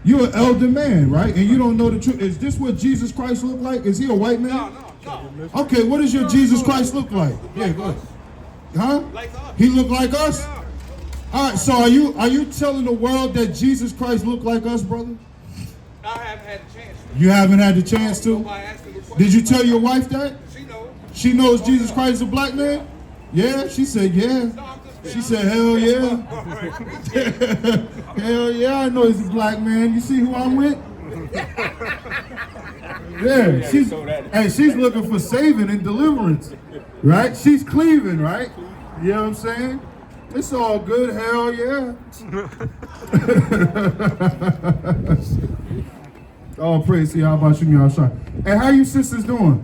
You're an elder man, right? And you don't know the truth. Is this what Jesus Christ looked like? Is he a white man? No. Okay, what does your Jesus Christ look like? Yeah, go ahead. Huh? Like us. He looked like us? Yeah. All right, so are you telling the world that Jesus Christ looked like us, brother? I haven't had a chance to. You haven't had the chance to? Nobody asked me the question. Did you tell your wife that? She knows. She knows Jesus Christ is a black man? Yeah, she said yeah. She said hell yeah. Hell yeah, I know he's a black man. You see who I'm with? Yeah, she's looking for saving and deliverance, right? She's cleaving, right? You know what I'm saying? It's all good, hell yeah. Oh, praise to y'all about you, outside. Hey, how you sisters doing?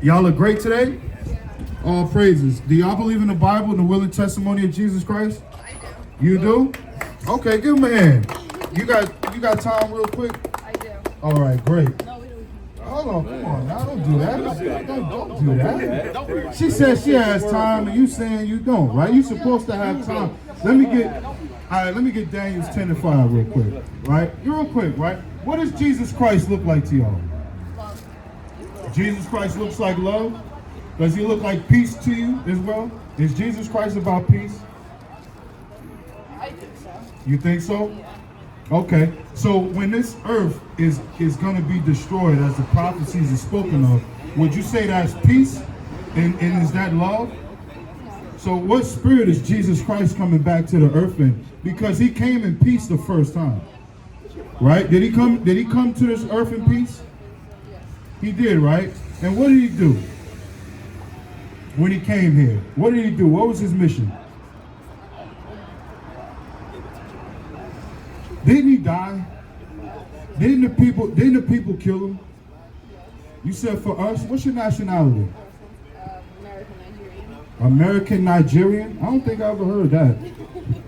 Y'all look great today? All praises. Do y'all believe in the Bible and the will and testimony of Jesus Christ? I do. You do? Okay, give him a hand. You got time real quick? I do. All right, great. No, we don't. Hold on, come on now, don't do that. Don't do that. She said she has time and you saying you don't, right? You supposed to have time. Let me get Daniel's 10 and 5 real quick, right? Real quick, right? What does Jesus Christ look like to y'all? Love. Jesus Christ looks like love? Does he look like peace to you as well? Is Jesus Christ about peace? I think so. You think so? Yeah. Okay, so when this earth is going to be destroyed, as the prophecies are spoken of, would you say that's peace? And is that love? So what spirit is Jesus Christ coming back to the earth in? Because he came in peace the first time, right? Did he come to this earth in peace? Yes. He did, right? And what did he do when he came here? What did he do? What was his mission? Didn't he die? Didn't the people kill him? You said for us, what's your nationality? American Nigerian. American Nigerian? I don't think I ever heard that.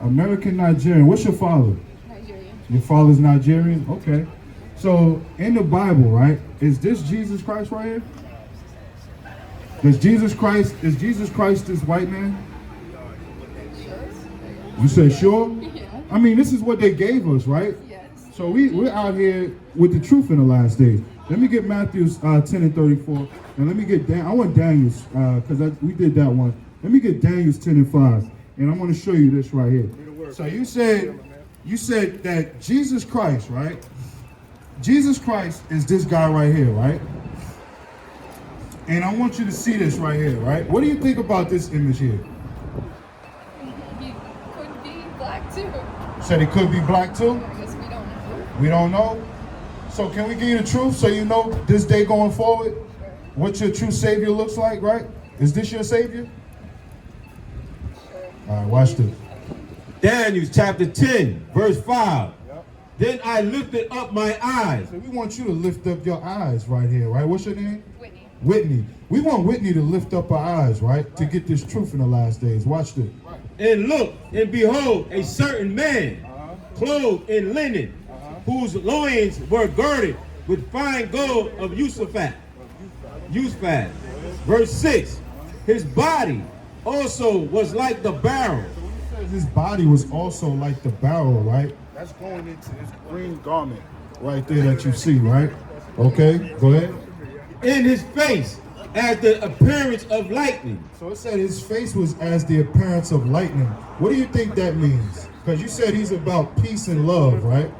American Nigerian. What's your father? Nigerian. Your father's Nigerian? Okay. So in the Bible, right, is this Jesus Christ right here? Is Jesus Christ this white man? You say sure? Yeah. I mean, this is what they gave us, right? Yes. So we're out here with the truth in the last days. Let me get Matthew's 10 and 34, and let me get I want Daniel's, because we did that one. Let me get Daniel's 10 and 5, and I want to show you this right here. So you said that Jesus Christ, right? Jesus Christ is this guy right here, right? And I want you to see this right here, right? What do you think about this image here? He could be black too. Said he could be black too? I guess we don't know. We don't know? So can we give you the truth so you know this day going forward what your true Savior looks like, right? Is this your Savior? All right, watch this. Daniel chapter 10, verse 5. Then I lifted up my eyes. So we want you to lift up your eyes right here, right? What's your name? Whitney. Whitney. We want Whitney to lift up her eyes, right? To get this truth in the last days. Watch this. And look, and behold, a certain man, clothed in linen, whose loins were girded with fine gold of Usaphat. Verse 6. His body also was like the barrel says his body was also like the barrel, right? That's going into his green garment right there that you see, right? Okay, go ahead. In his face, as the appearance of lightning. So it said his face was as the appearance of lightning. What do you think that means? Because you said he's about peace and love, right?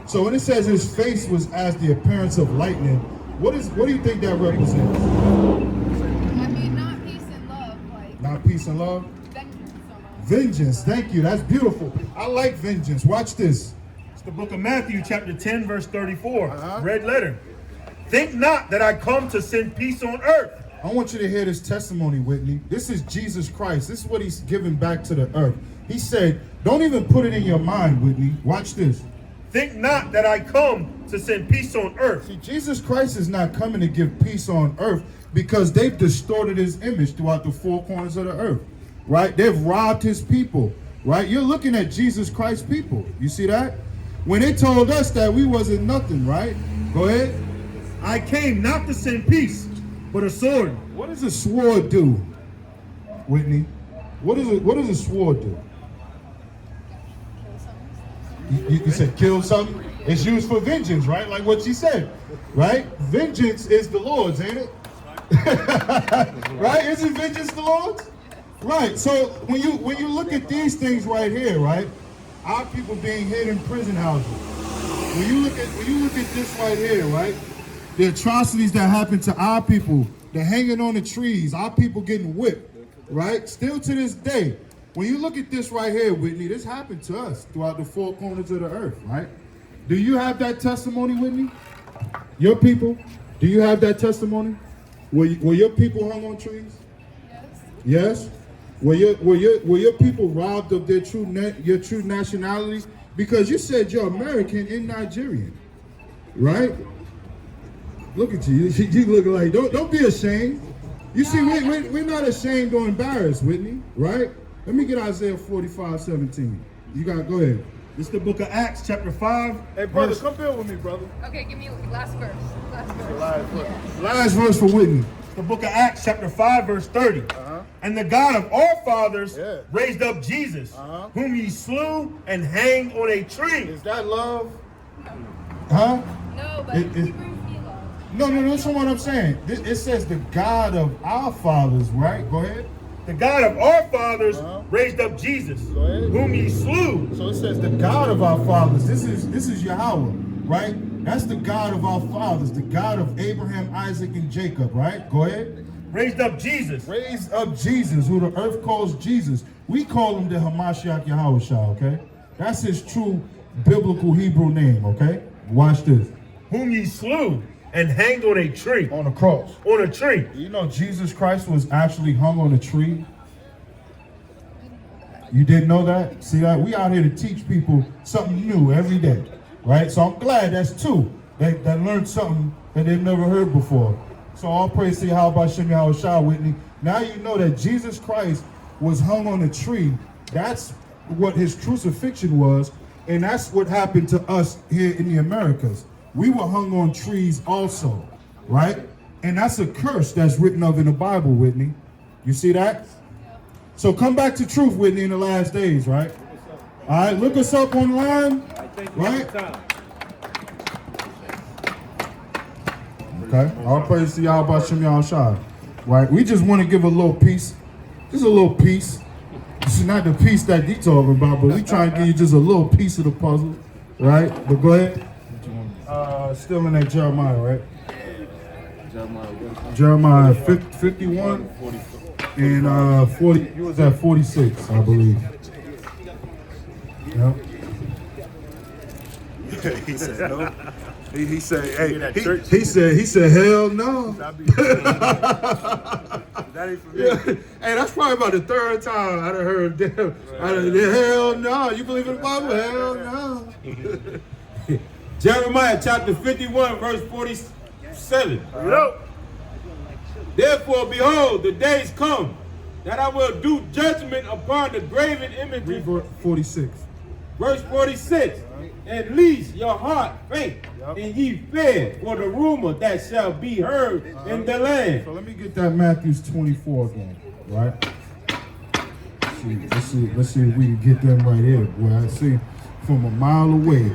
So when it says his face was as the appearance of lightning, what do you think that represents? I mean, not peace and love, like Not peace and love? vengeance almost. Vengeance, thank you. That's beautiful. I like vengeance. Watch this. It's the book of Matthew, chapter 10, verse 34. Red letter. Think not that I come to send peace on earth. I want you to hear this testimony, Whitney. This is Jesus Christ. This is what he's giving back to the earth. He said, don't even put it in your mind, Whitney. Watch this. Think not that I come to send peace on earth. See, Jesus Christ is not coming to give peace on earth because they've distorted his image throughout the four corners of the earth, right? They've robbed his people, right? You're looking at Jesus Christ's people. You see that? When they told us that we wasn't nothing, right? Go ahead. I came not to send peace, but a sword. What does a sword do, Whitney? What does a sword do? You said kill something? It's used for vengeance, right? Like what she said, right? Vengeance is the Lord's, ain't it? Right? Isn't vengeance the Lord's? Right. So when you look at these things right here, right? Our people being hid in prison houses. When you look at this right here, right? The atrocities that happen to our people, the hanging on the trees, our people getting whipped, right? Still to this day. When you look at this right here, Whitney, this happened to us throughout the four corners of the earth, right? Do you have that testimony, Whitney? Your people? Do you have that testimony? Were your people hung on trees? Yes. Were your people robbed of their your true nationality? Because you said you're American and Nigerian, right? Look at you. You look like don't be ashamed. You see, we're not ashamed or embarrassed, Whitney, right? Let me get Isaiah 45:17. You go ahead. This is the book of Acts, chapter 5. Hey, brother, come build with me, brother. Okay, give me last verse. Last verse for Whitney. The book of Acts, chapter 5, verse 30. And the God of all fathers raised up Jesus, whom ye slew and hanged on a tree. Is that love? Huh? No, but Hebrews be love. No, that's not what I'm saying. It says the God of our fathers, right? Go ahead. The God of our fathers raised up Jesus, whom ye slew. So it says the God of our fathers. This is Yahweh, right? That's the God of our fathers, the God of Abraham, Isaac, and Jacob, right? Go ahead. Raised up Jesus. Raised up Jesus, who the earth calls Jesus. We call him the Hamashiach YAHAWAH'S, okay? That's his true biblical Hebrew name, okay? Watch this. Whom ye slew and hanged on a tree. On a cross. On a tree. You know Jesus Christ was actually hung on a tree? You didn't know that? See that? We out here to teach people something new every day, right? So I'm glad that's two that learned something that they've never heard before. So all praise to YAHAWAH'S, Whitney. Now you know that Jesus Christ was hung on a tree. That's what his crucifixion was, and that's what happened to us here in the Americas. We were hung on trees also, right? And that's a curse that's written of in the Bible, Whitney. You see that? So come back to truth, Whitney, in the last days, right? All right, look us up online, right? Okay, all praise to YAHAWAH'S, right? We just want to give a little piece, just a little piece. This is not the piece that you talking about, but we try to give you just a little piece of the puzzle, right? But go ahead. Still in that Jeremiah, right? Jeremiah 51 and 40. He was at 46, I believe. Yep. He said no. He said, hey, He said, hell no. That ain't for me. Yeah. Hey, that's probably about the third time I done heard them. Hell no. You believe in the Bible? Hell no. Jeremiah chapter 51, verse 47. Therefore, behold, the days come that I will do judgment upon the graven images. Read 46. Verse 46. At least your heart faint, and ye fed for the rumor that shall be heard in the land. So let me get that Matthew 24 again, right? Let's see if we can get them right here, boy. I see from a mile away.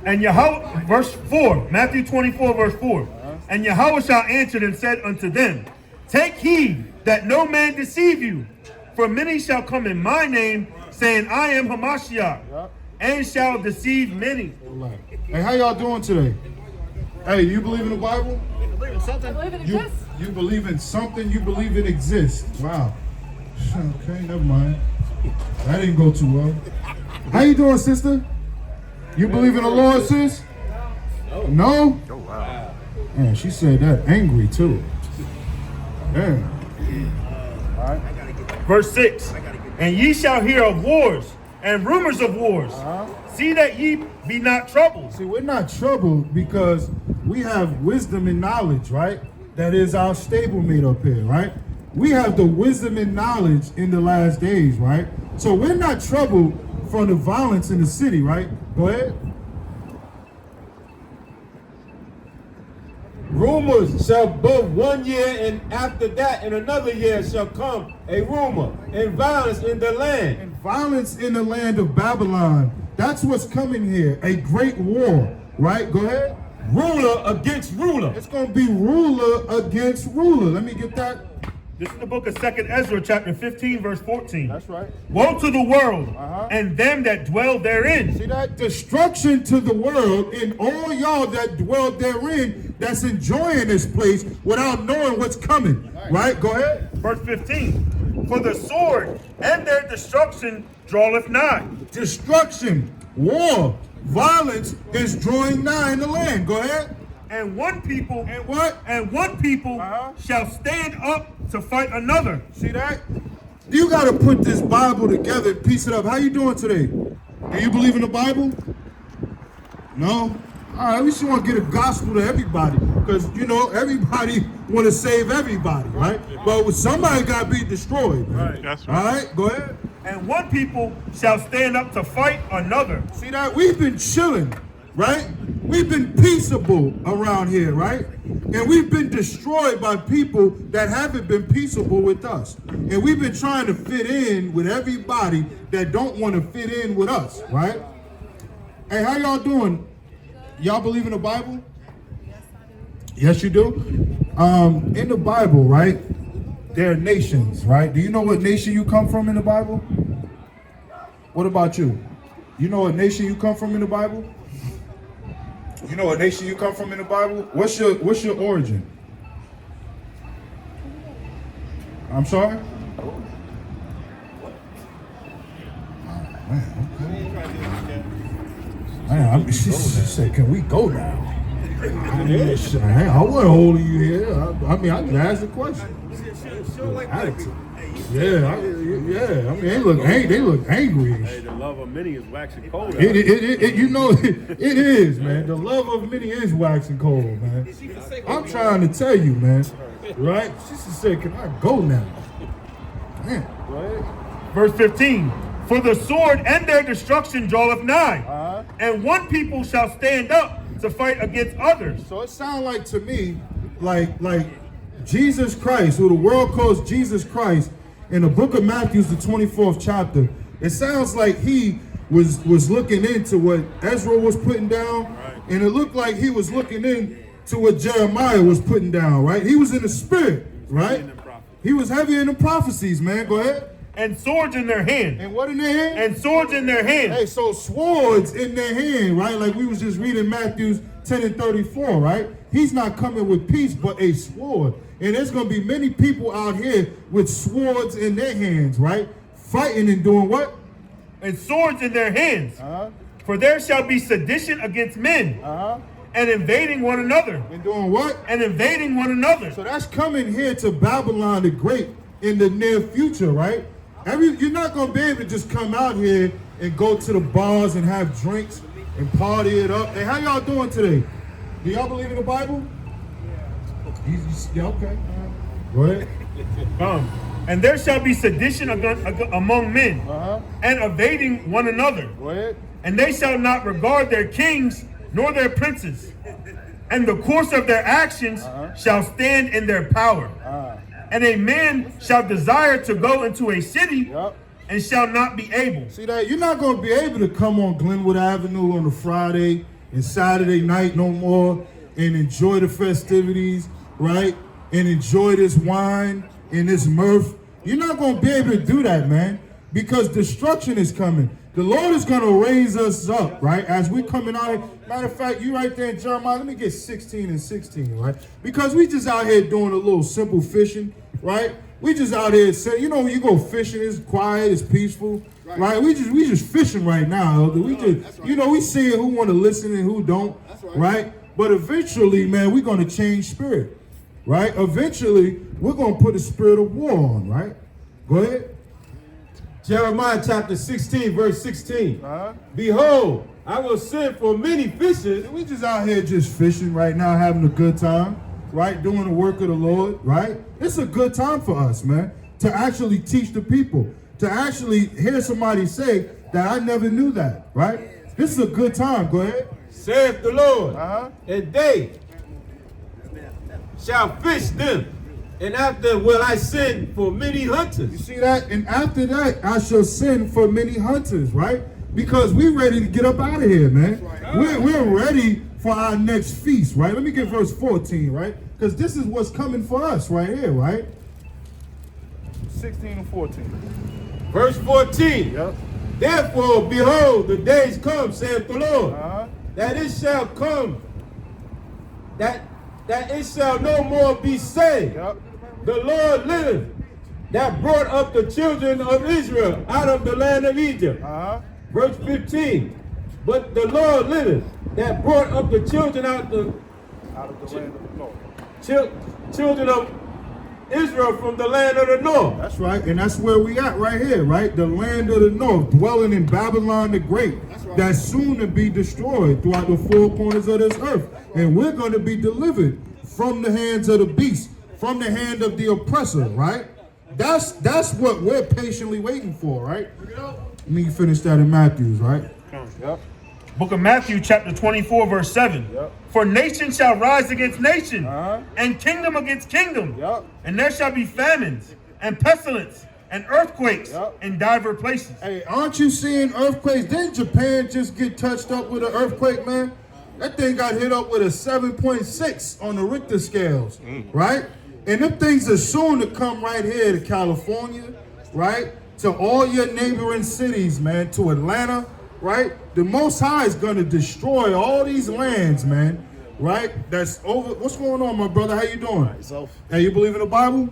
And Yahweh, verse 4, Matthew 24, verse 4. And Yahweh shall answer and said unto them, take heed that no man deceive you, for many shall come in my name, saying, I am Hamashiach, and shall deceive many. Hey, how y'all doing today? Hey, you believe in the Bible? I believe in something. I believe it exists. You believe in something, you believe it exists. Wow. Okay, never mind. That didn't go too well. How you doing, sister? You believe in the Lord, sis? No? Oh, wow. Man, she said that angry, too. Damn. All right. Verse 6. And ye shall hear of wars and rumors of wars. See that ye be not troubled. See, we're not troubled because we have wisdom and knowledge, right? That is our stablemate up here, right? We have the wisdom and knowledge in the last days, right? So we're not troubled from the violence in the city, right? Go ahead. Rumors shall above 1 year, and after that, in another year shall come a rumor, and violence in the land. And violence in the land of Babylon. That's what's coming here. A great war, right? Go ahead. Ruler against ruler. It's going to be ruler against ruler. Let me get that. This is the book of 2nd Ezra, chapter 15, verse 14. That's right. Woe to the world and them that dwell therein. See that? Destruction to the world and all y'all that dwell therein that's enjoying this place without knowing what's coming. Right? Go ahead. Verse 15. For the sword and their destruction draweth nigh. Destruction, war, violence is drawing nigh in the land. Go ahead. And one people And what? and one people shall stand up to fight another. See that? You got to put this Bible together and piece it up. How you doing today? Do you believe in the Bible? No? All right, we just want to get a gospel to everybody because, you know, everybody want to save everybody, right? But somebody got to be destroyed. Right. That's right. All right, go ahead. And one people shall stand up to fight another. See that? We've been chilling, right? We've been peaceable around here, right? And we've been destroyed by people that haven't been peaceable with us. And we've been trying to fit in with everybody that don't want to fit in with us, right? Hey, how y'all doing? Y'all believe in the Bible? Yes, you do? In the Bible, right, there are nations, right? Do you know what nation you come from in the Bible? What about you? You know what nation you come from in the Bible? You know what nation you come from in the Bible? What's your origin? I'm sorry? Oh, man, okay. Man, she said, can we go now? I wasn't holding you here. I mean, I can ask a question. Attitude. Yeah, I mean, they look angry. Hey, the love of many is waxing cold. You know, it is, man. The love of many is waxing cold, man. I'm trying to tell you, man. Right? She said, can I go now? Man. Right. Verse 15. For the sword and their destruction draweth nigh, and one people shall stand up to fight against others. So it sounds like to me, like Jesus Christ, who the world calls Jesus Christ, in the book of Matthew, the 24th chapter, it sounds like he was looking into what Ezra was putting down, and it looked like he was looking into what Jeremiah was putting down, right? He was in the spirit, right? He was heavy in the prophecies, man. Go ahead. And swords in their hand. And what in their hand? And swords in their hand. Hey, so swords in their hand, right? Like we was just reading Matthew 10 and 34, right? He's not coming with peace, but a sword. And there's going to be many people out here with swords in their hands, right? Fighting and doing what? And swords in their hands. For there shall be sedition against men. And invading one another. And doing what? And invading one another. So that's coming here to Babylon the Great in the near future, right? You're not going to be able to just come out here and go to the bars and have drinks and party it up. Hey, how y'all doing today? Do y'all believe in the Bible? Yeah, okay. Go ahead. And there shall be sedition among men, and evading one another. Go ahead. And they shall not regard their kings nor their princes, And the course of their actions shall stand in their power. And a man shall desire to go into a city and shall not be able. See that? You're not going to be able to come on Glenwood Avenue on a Friday and Saturday night no more and enjoy the festivities, right? And enjoy this wine and this mirth. You're not going to be able to do that, man, because destruction is coming. The Lord is going to raise us up, right? As we coming out. Matter of fact, you right there in Jeremiah, let me get 16 and 16, right? Because we just out here doing a little simple fishing, right? We just out here saying, you know, when you go fishing, it's quiet, it's peaceful, right? We just fishing right now, Elder. We just, you know, we see who want to listen and who don't, right? But eventually, man, we're going to change spirit, right? Eventually, we're going to put a spirit of war on, right? Go ahead. Jeremiah chapter 16, verse 16. Behold, I will send for many fishers. We just out here just fishing right now, having a good time, right? Doing the work of the Lord, right? It's a good time for us, man, to actually teach the people, to actually hear somebody say that I never knew that, right? This is a good time. Go ahead. Saith the Lord, and they shall fish them. And after will I send for many hunters. You see that? And after that, I shall send for many hunters, right? Because we're ready to get up out of here, man. We're ready for our next feast, right? Let me get verse 14, right? Because this is what's coming for us right here, right? 16 and 14. Verse 14. Yep. Therefore, behold, the days come, saith the Lord, that it shall come, that it shall no more be said, the Lord liveth, that brought up the children of Israel out of the land of Egypt. Verse 15. But the Lord liveth, that brought up the children out of the land of the north. Children of Israel from the land of the north. That's right, and that's where we at right here, right? The land of the north, dwelling in Babylon the Great, that's soon to be destroyed throughout the four corners of this earth. And we're going to be delivered from the hands of the beast, from the hand of the oppressor, right? That's what we're patiently waiting for, right? Let me finish that in Matthews, right? Yep. Book of Matthew, chapter 24, verse 7. For nation shall rise against nation, and kingdom against kingdom. And there shall be famines, and pestilence, and earthquakes in divers places. Hey, aren't you seeing earthquakes? Didn't Japan just get touched up with an earthquake, man? That thing got hit up with a 7.6 on the Richter scales, right? And them things are soon to come right here to California, right? To all your neighboring cities, man, to Atlanta, right? The Most High is going to destroy all these lands, man, right? That's over. What's going on, my brother? How you doing? Hey, you believe in the Bible?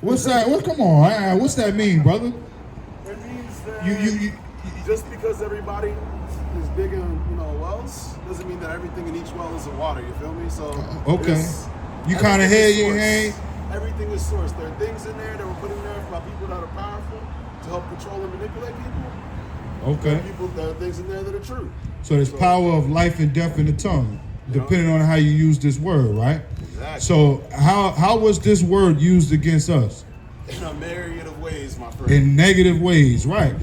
What's that? Come on. What's that mean, brother? It means that just because everybody is digging, wells, doesn't mean that everything in each well is in water. You feel me? So okay. You kind of hear you ain't. Everything is sourced. There are things in there that were put in there by people that are powerful to help control and manipulate people. Okay. There are things in there that are true. So there's power of life and death in the tongue, depending on how you use this word, right? Exactly. So how was this word used against us? In a myriad of ways, my friend. In negative ways, right?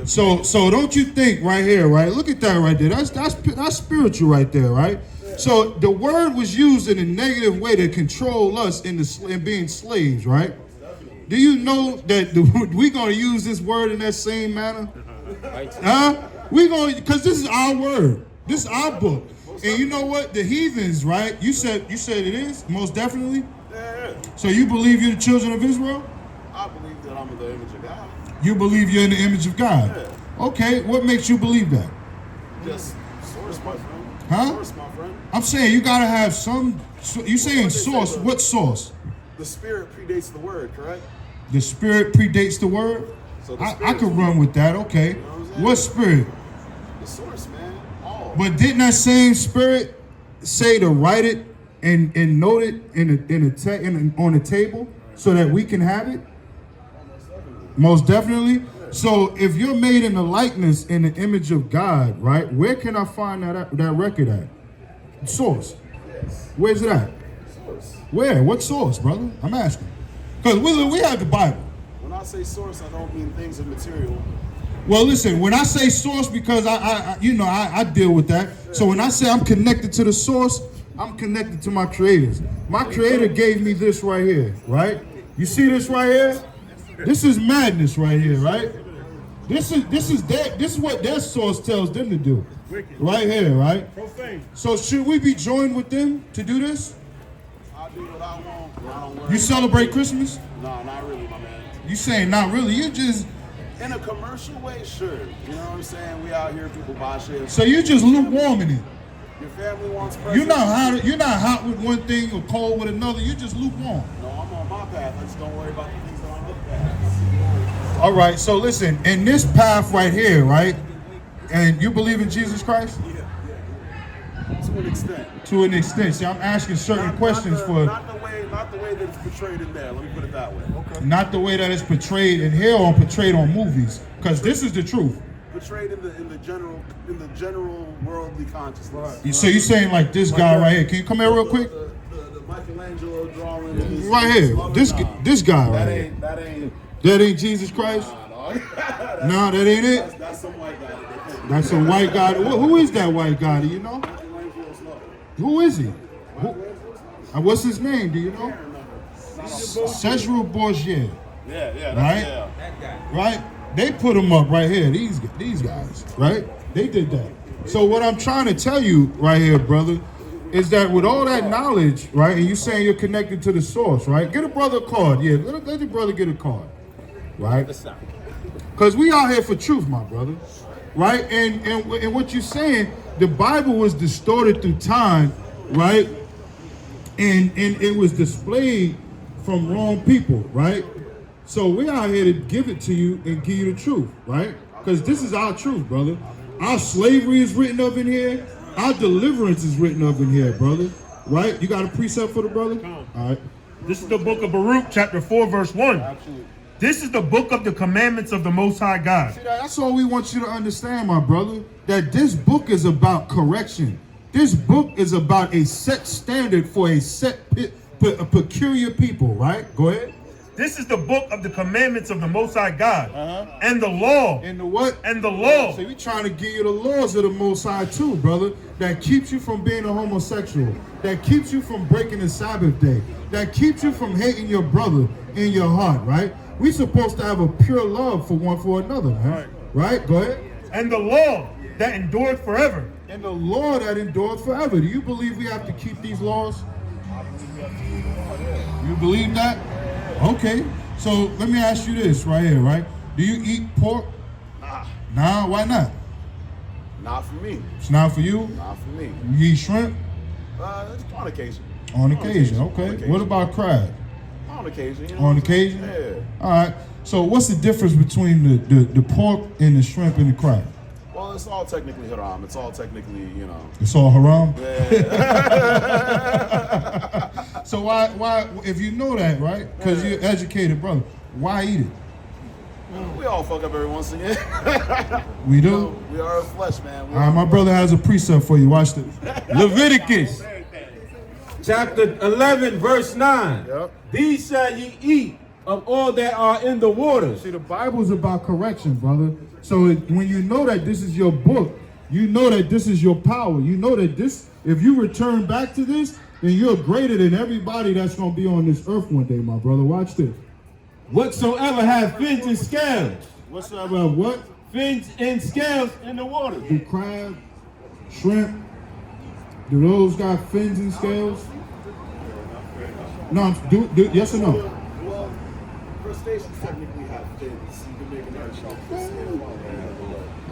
So don't you think right here, right? Look at that right there. That's spiritual right there, right? Yeah. So the word was used in a negative way to control us in being slaves, right? Do you know that we're going to use this word in that same manner? We're going, because this is our word. This is our book. And you know what? The heathens, right? You said it is, most definitely. Yeah. So you believe you're the children of Israel? I believe that I'm in the image of God. You believe you're in the image of God? Yeah. Okay, what makes you believe that? Just source, my friend. Huh? Source, my friend. I'm saying you gotta have some. You saying source? What source? The spirit predates the word, correct? The spirit predates the word. So I could run with that. Okay. You know what spirit? The source, man. All. But didn't that same spirit say to write it and note it on the table so that we can have it? Most definitely. So if you're made in the likeness in the image of God, right? Where can I find that record at? Source. Where's it at? Source. Where? What source, brother? I'm asking. Because we have the Bible. When I say source, I don't mean things of material. Well, listen, when I say source, because I deal with that. So when I say I'm connected to the source, I'm connected to my creators. My creator gave me this right here, right? You see this right here? This is madness right here, right? This is what their source tells them to do. Right here, right? So should we be joined with them to do this? I'll do what I want. I don't worry. You celebrate Christmas? No, not really, my man. You saying not really? You just In a commercial way, sure. You know what I'm saying? We out here, people buy shit. so you just lukewarm in it. Your family wants presents. You're not hot with one thing or cold with another. You just lukewarm. No, I'm on my path. I just don't worry about the things that I'm looking at. All right. So listen, in this path right here, right, and you believe in Jesus Christ? Yeah. To an extent. To an extent. See, I'm asking certain questions for. Not the way that it's portrayed in there. Let me put it that way. Okay. Not the way that it's portrayed in here or portrayed on movies, because this is the truth. Portrayed in the general worldly consciousness. So you're saying like this guy right here? Can you come here real quick? The Michelangelo drawing. Right here. This guy right here. That ain't Jesus Christ. No, that ain't it. That's some white guy. That's a white guy. Who is that white guy? Do you know? Who is he? What's his name? Do you know? Cesar Borgia. Yeah. Right? Right? They put him up right here. These guys, right? They did that. So what I'm trying to tell you right here, brother, is that with all that knowledge, right, and you saying you're connected to the source, right? Get a brother a card. Yeah, let your brother get a card, right? Because we out here for truth, my brother, right? And what you're saying, the Bible was distorted through time, right? And it was displayed from wrong people, right? So we're out here to give it to you and give you the truth, right? Because this is our truth, brother. Our slavery is written up in here. Our deliverance is written up in here, brother. Right? You got a precept for the brother? All right. This is the book of Baruch, chapter 4, verse 1. Absolutely. This is the book of the commandments of the Most High God. See, that's all we want you to understand, my brother. That this book is about correction. This book is about a set standard for a peculiar people, right? Go ahead. This is the book of the commandments of the Most High God. And the law. And the what? And the law. So we trying to give you the laws of the Most High too, brother. That keeps you from being a homosexual. That keeps you from breaking the Sabbath day. That keeps you from hating your brother in your heart, right? We supposed to have a pure love for one for another, man. Right? Go ahead. And the law that endureth forever. And the law that endures forever. Do you believe we have to keep these laws? You believe that? Okay. So let me ask you this right here, right? Do you eat pork? Nah, why not? Not for me. It's not for you? Not for me. You eat shrimp? On occasion. On occasion, okay. On occasion. What about crab? On occasion. You know On occasion? Yeah. All right. So what's the difference between the pork and the shrimp and the crab? Well, it's all technically haram. It's all technically, you know. It's all haram? Yeah. So why, if you know that, right? Because you're educated, brother, why eat it? We all fuck up every once again. We do? You know, we are a flesh, man. All right, my brother has a precept for you. Watch this. Leviticus chapter 11, verse 9. Yep. These shall ye eat of all that are in the waters. See, the Bible's about correction, brother. So when you know that this is your book, you know that this is your power. You know that this, if you return back to this, then you're greater than everybody that's going to be on this earth one day, my brother. Watch this. Whatsoever have fins and scales. Whatsoever what? Fins and scales in the water. Do crab, shrimp, do those got fins and scales? No, do yes or no? Well, crustaceans technically have fins. You can make an artificial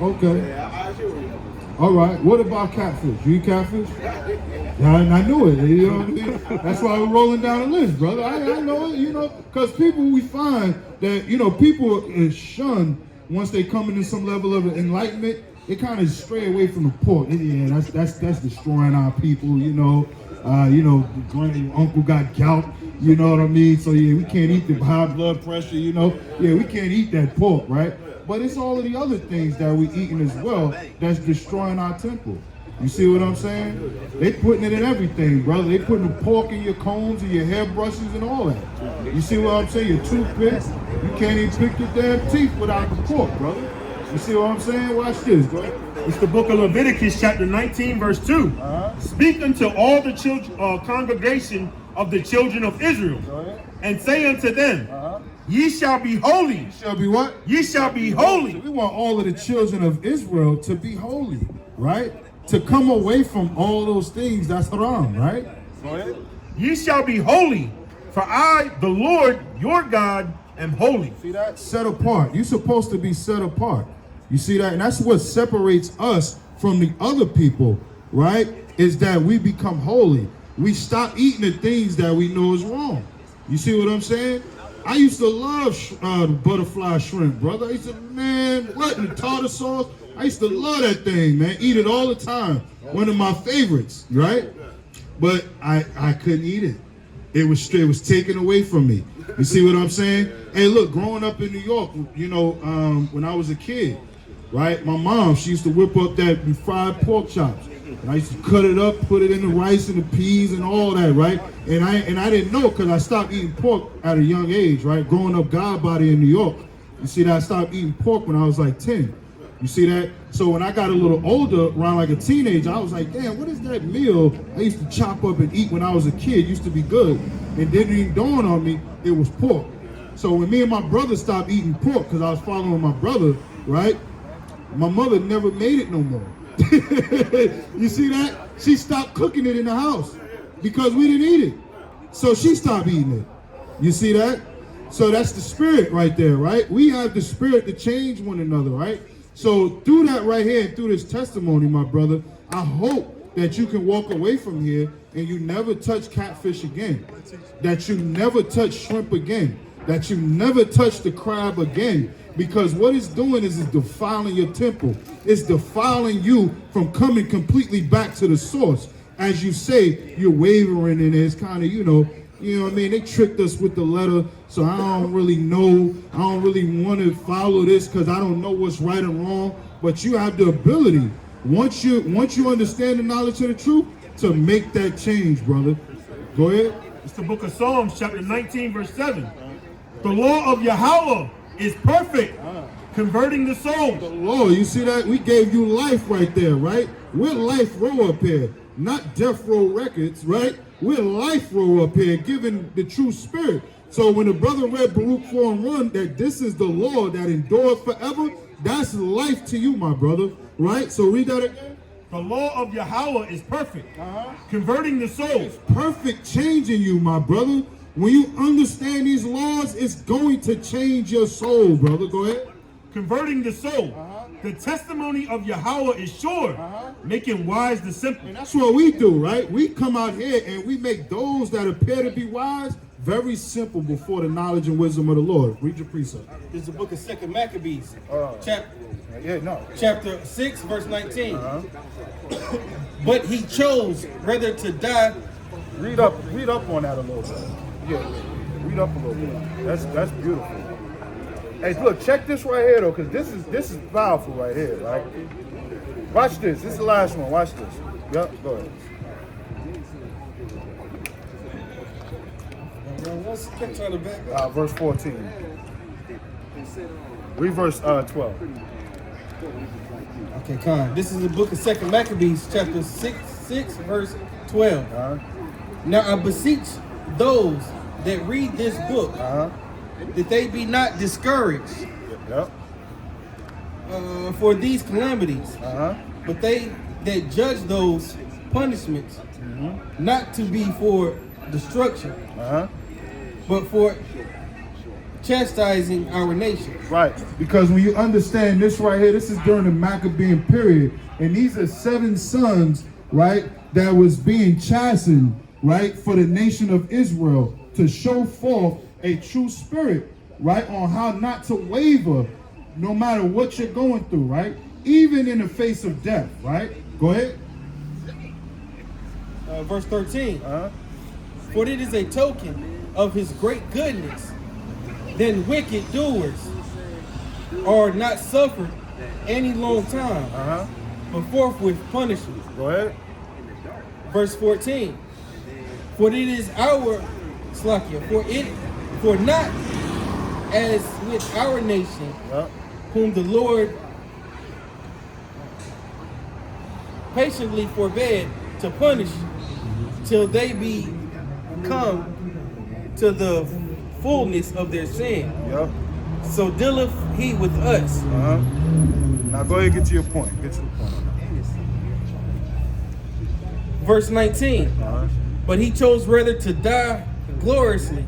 Okay. Yeah, I hear what you're All right. What about catfish? You eat catfish? Yeah, I knew it. You know what I mean? That's why we're rolling down the list, brother. I know it. You know, because people, we find that, you know, people is shunned once they come into some level of enlightenment. They kind of stray away from the pork. Yeah, that's destroying our people. You know, granny uncle got gout. You know what I mean? So yeah, we can't eat the high blood pressure. You know, yeah, we can't eat that pork, right? But it's all of the other things that we're eating as well that's destroying our temple. You see what I'm saying? They putting it in everything, brother. They putting the pork in your combs and your hairbrushes and all that. You see what I'm saying? Your toothpicks. You can't even pick your damn teeth without the pork, brother. You see what I'm saying? Watch this. Go ahead. It's the book of Leviticus, chapter 19, verse 2. Speak unto all the children, congregation of the children of Israel, and say unto them, ye shall be holy. You shall be what? Ye shall be holy. We want all of the children of Israel to be holy, right? To come away from all those things that's haram, right? Go ahead. Ye shall be holy, for I, the Lord, your God, am holy. See that? Set apart. You're supposed to be set apart. You see that? And that's what separates us from the other people, right? Is that we become holy. We stop eating the things that we know is wrong. You see what I'm saying? I used to love butterfly shrimp, brother. I used to, man, what, the tartar sauce? I used to love that thing, man. Eat it all the time. One of my favorites, right? But I couldn't eat it. It was taken away from me. You see what I'm saying? Hey, look, growing up in New York, you know, when I was a kid, right? My mom, she used to whip up that fried pork chops. And I used to cut it up, put it in the rice and the peas and all that, right? And I didn't know because I stopped eating pork at a young age, right? Growing up God body in New York. You see that? I stopped eating pork when I was like 10. You see that? So when I got a little older, around like a teenager, I was like, damn, what is that meal I used to chop up and eat when I was a kid? It used to be good. And then it dawned on me, it was pork. So when me and my brother stopped eating pork, because I was following my brother, right? My mother never made it no more. You see that? She stopped cooking it in the house because we didn't eat it. So she stopped eating it. You see that? So that's the spirit right there, right? We have the spirit to change one another, right? So through that right here, through this testimony, my brother, I hope that you can walk away from here and you never touch catfish again. That you never touch shrimp again. That you never touch the crab again. Because what it's doing is it's defiling your temple. It's defiling you from coming completely back to the source. As you say, you're wavering in it. It's kind of, you know what I mean? They tricked us with the letter, so I don't really know. I don't really want to follow this because I don't know what's right and wrong. But you have the ability, once you understand the knowledge of the truth, to make that change, brother. Go ahead. It's the book of Psalms, chapter 19, verse 7. The law of Yahweh is perfect, converting the soul. The law, you see that? We gave you life right there, right? We're Life Row up here, not Death Row Records, right? We're Life Row up here, giving the true spirit. So when the brother read Baruch 4:1, that this is the law that endureth forever, that's life to you, my brother, right? So read that again. The law of Yahweh is perfect, converting the soul. It's perfect changing you, my brother. When you understand these laws, it's going to change your soul, brother. Go ahead. Converting the soul. The testimony of Yahweh is sure, making wise the simple. And that's what we do, right? We come out here and we make those that appear to be wise very simple before the knowledge and wisdom of the Lord. Read your precept. This is the book of 2 Maccabees, chapter 6, verse 19. But he chose rather to die. Read up on that a little bit. Yeah, read up a little bit. That's beautiful. Hey, look, check this right here though, because this is powerful right here, right? Watch this. This is the last one. Watch this. Yep, go ahead. Verse 14. Read verse 12. Okay, come. This is the book of 2 Maccabees, chapter 6, verse 12. Now I beseech those that read this book that they be not discouraged for these calamities, but they that judge those punishments not to be for destruction, but for chastising our nation. Right, because when you understand this right here, this is during the Maccabean period, and these are 7 sons, right, that was being chastened, right, for the nation of Israel to show forth a true spirit, right, on how not to waver no matter what you're going through, right, even in the face of death, right? Go ahead. Verse 13. For it is a token of his great goodness, then wicked doers are not suffered any long time, but forthwith punishment. Go ahead. Verse 14. For it is our slakia, for not as with our nation, whom the Lord patiently forbade to punish till they be come to the fullness of their sin. Yep. So dealeth he with us. Now go ahead and get to your point. Get to the point. Verse 19. But he chose rather to die gloriously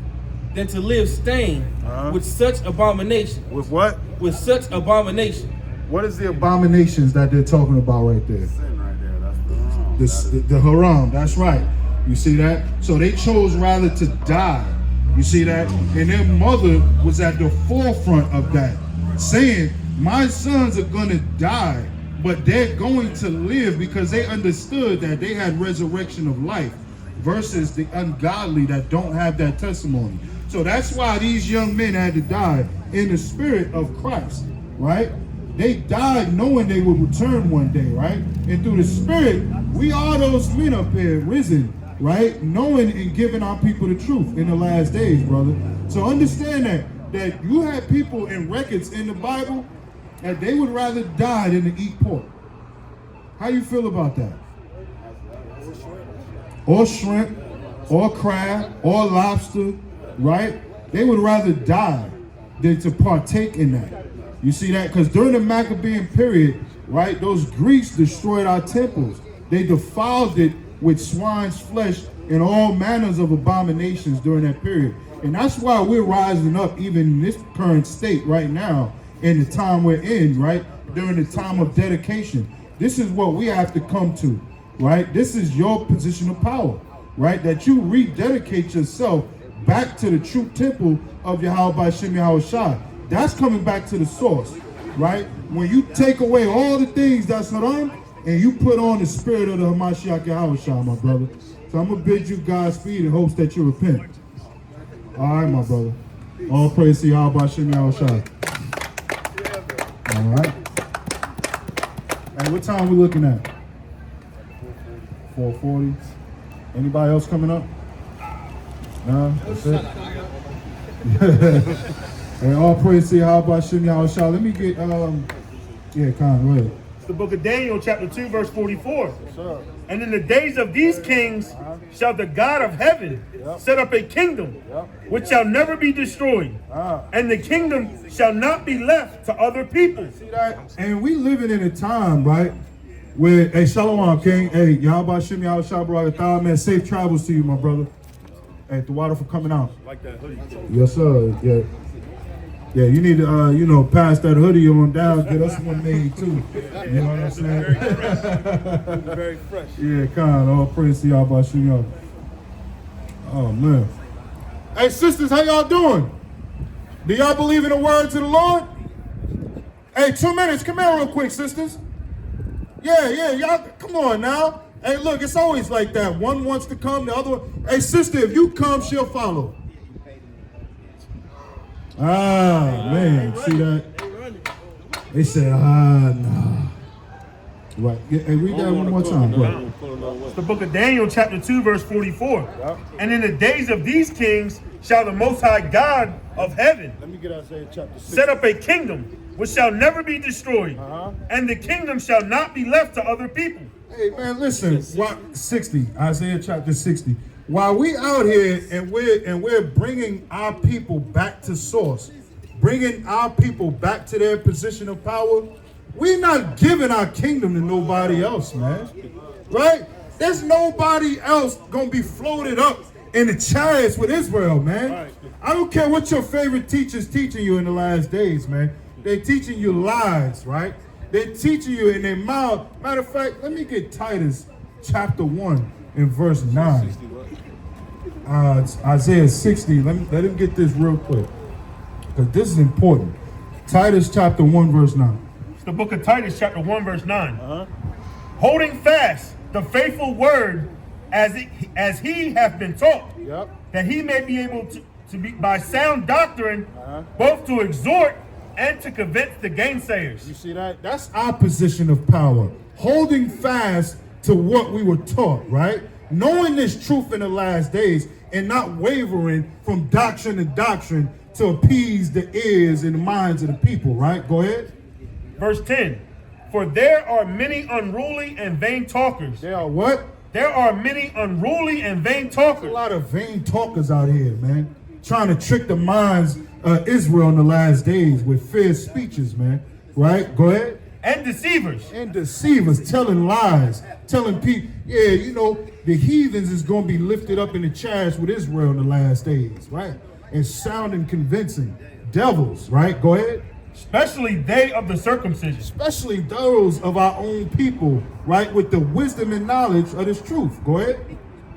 than to live stained with such abomination. With what? With such abomination. What is the abominations that they're talking about right there? Sin right there. That's The haram, that's right. You see that? So they chose rather to die. You see that? And their mother was at the forefront of that, saying, my sons are going to die, but they're going to live, because they understood that they had resurrection of life versus the ungodly that don't have that testimony. So that's why these young men had to die in the spirit of Christ, right? They died knowing they would return one day, right? And through the spirit, we are those men up here risen, right? Knowing and giving our people the truth in the last days, brother. So understand that you had people in records in the Bible that they would rather die than to eat pork. How you feel about that? Or shrimp, or crab, or lobster, right? They would rather die than to partake in that. You see that? Because during the Maccabean period, right, those Greeks destroyed our temples. They defiled it with swine's flesh and all manners of abominations during that period. And that's why we're rising up even in this current state right now, in the time we're in, right? During the time of dedication. This is what we have to come to, right? This is your position of power, right? That you rededicate yourself back to the true temple of Yahweh B'Shem Yahawashi. That's coming back to the source, right? When you take away all the things that's haram and you put on the spirit of the Hamashiach Yahawashi, my brother. So I'm going to bid you Godspeed in hopes that you repent. All right, my brother. All praise to Yahweh B'Shem Yahawashi. All right. Hey, what time are we looking at? 4:40. Anybody else coming up? No? That's it? And all praise to Yahweh B'Shem Yahawashi. Let me get, Con, go ahead. It's the book of Daniel, chapter 2, verse 44. And in the days of these kings shall the God of heaven set up a kingdom which shall never be destroyed. And the kingdom shall not be left to other people. See that? And we living in a time, right, where, hey, Shalom, King. Hey, Yahweh B'Shem Yahawashi, Barakatah, man. Safe travels to you, my brother. Hey, the water for coming out. Like that hoodie. Yes, sir. Yeah. Yeah, you need to, pass that hoodie on down, get us one made too. You know what I'm saying? Very fresh. Yeah, Con, all praise to y'all, B'Shem Yah. Oh, man. Hey, sisters, how y'all doing? Do y'all believe in the words of the Lord? Hey, 2 minutes, come here real quick, sisters. Yeah, y'all, come on now. Hey, look, it's always like that. One wants to come, the other one. Hey, sister, if you come, she'll follow. Man, see that? They said, nah. Right, hey, read that one more time, bro. It's the book of Daniel, chapter 2, verse 44. And in the days of these kings shall the Most High God of heaven Let me get Isaiah chapter 6. set up a kingdom which shall never be destroyed, and the kingdom shall not be left to other people. Hey, man, listen, 60, Isaiah chapter 60. While we out here and we're bringing our people back to source, bringing our people back to their position of power, we're not giving our kingdom to nobody else, man. Right? There's nobody else gonna be floated up in the chariots with Israel, man. I don't care what your favorite teacher's teaching you in the last days, man. They're teaching you lies, right? They're teaching you in their mouth. Matter of fact, let me get Titus chapter 1 and verse 9. It's Isaiah 60. Let him get this real quick, because this is important. Titus chapter 1 verse 9. It's the book of Titus, chapter 1, verse 9. Holding fast the faithful word as he hath been taught, that he may be able to be by sound doctrine, both to exhort and to convince the gainsayers. You see that? That's our position of power. Holding fast to what we were taught, right? Knowing this truth in the last days and not wavering from doctrine to doctrine to appease the ears and the minds of the people, right? Go ahead. Verse 10. For there are many unruly and vain talkers. There are what? There are many unruly and vain talkers. A lot of vain talkers out here, man. Trying to trick the minds of Israel in the last days with fair speeches, man. Right? Go ahead. And deceivers. And deceivers, telling lies, telling people, yeah, you know, the heathens is going to be lifted up in the chariots with Israel in the last days, right? And sounding convincing. Devils, right? Go ahead. Especially they of the circumcision. Especially those of our own people, right? With the wisdom and knowledge of this truth. Go ahead.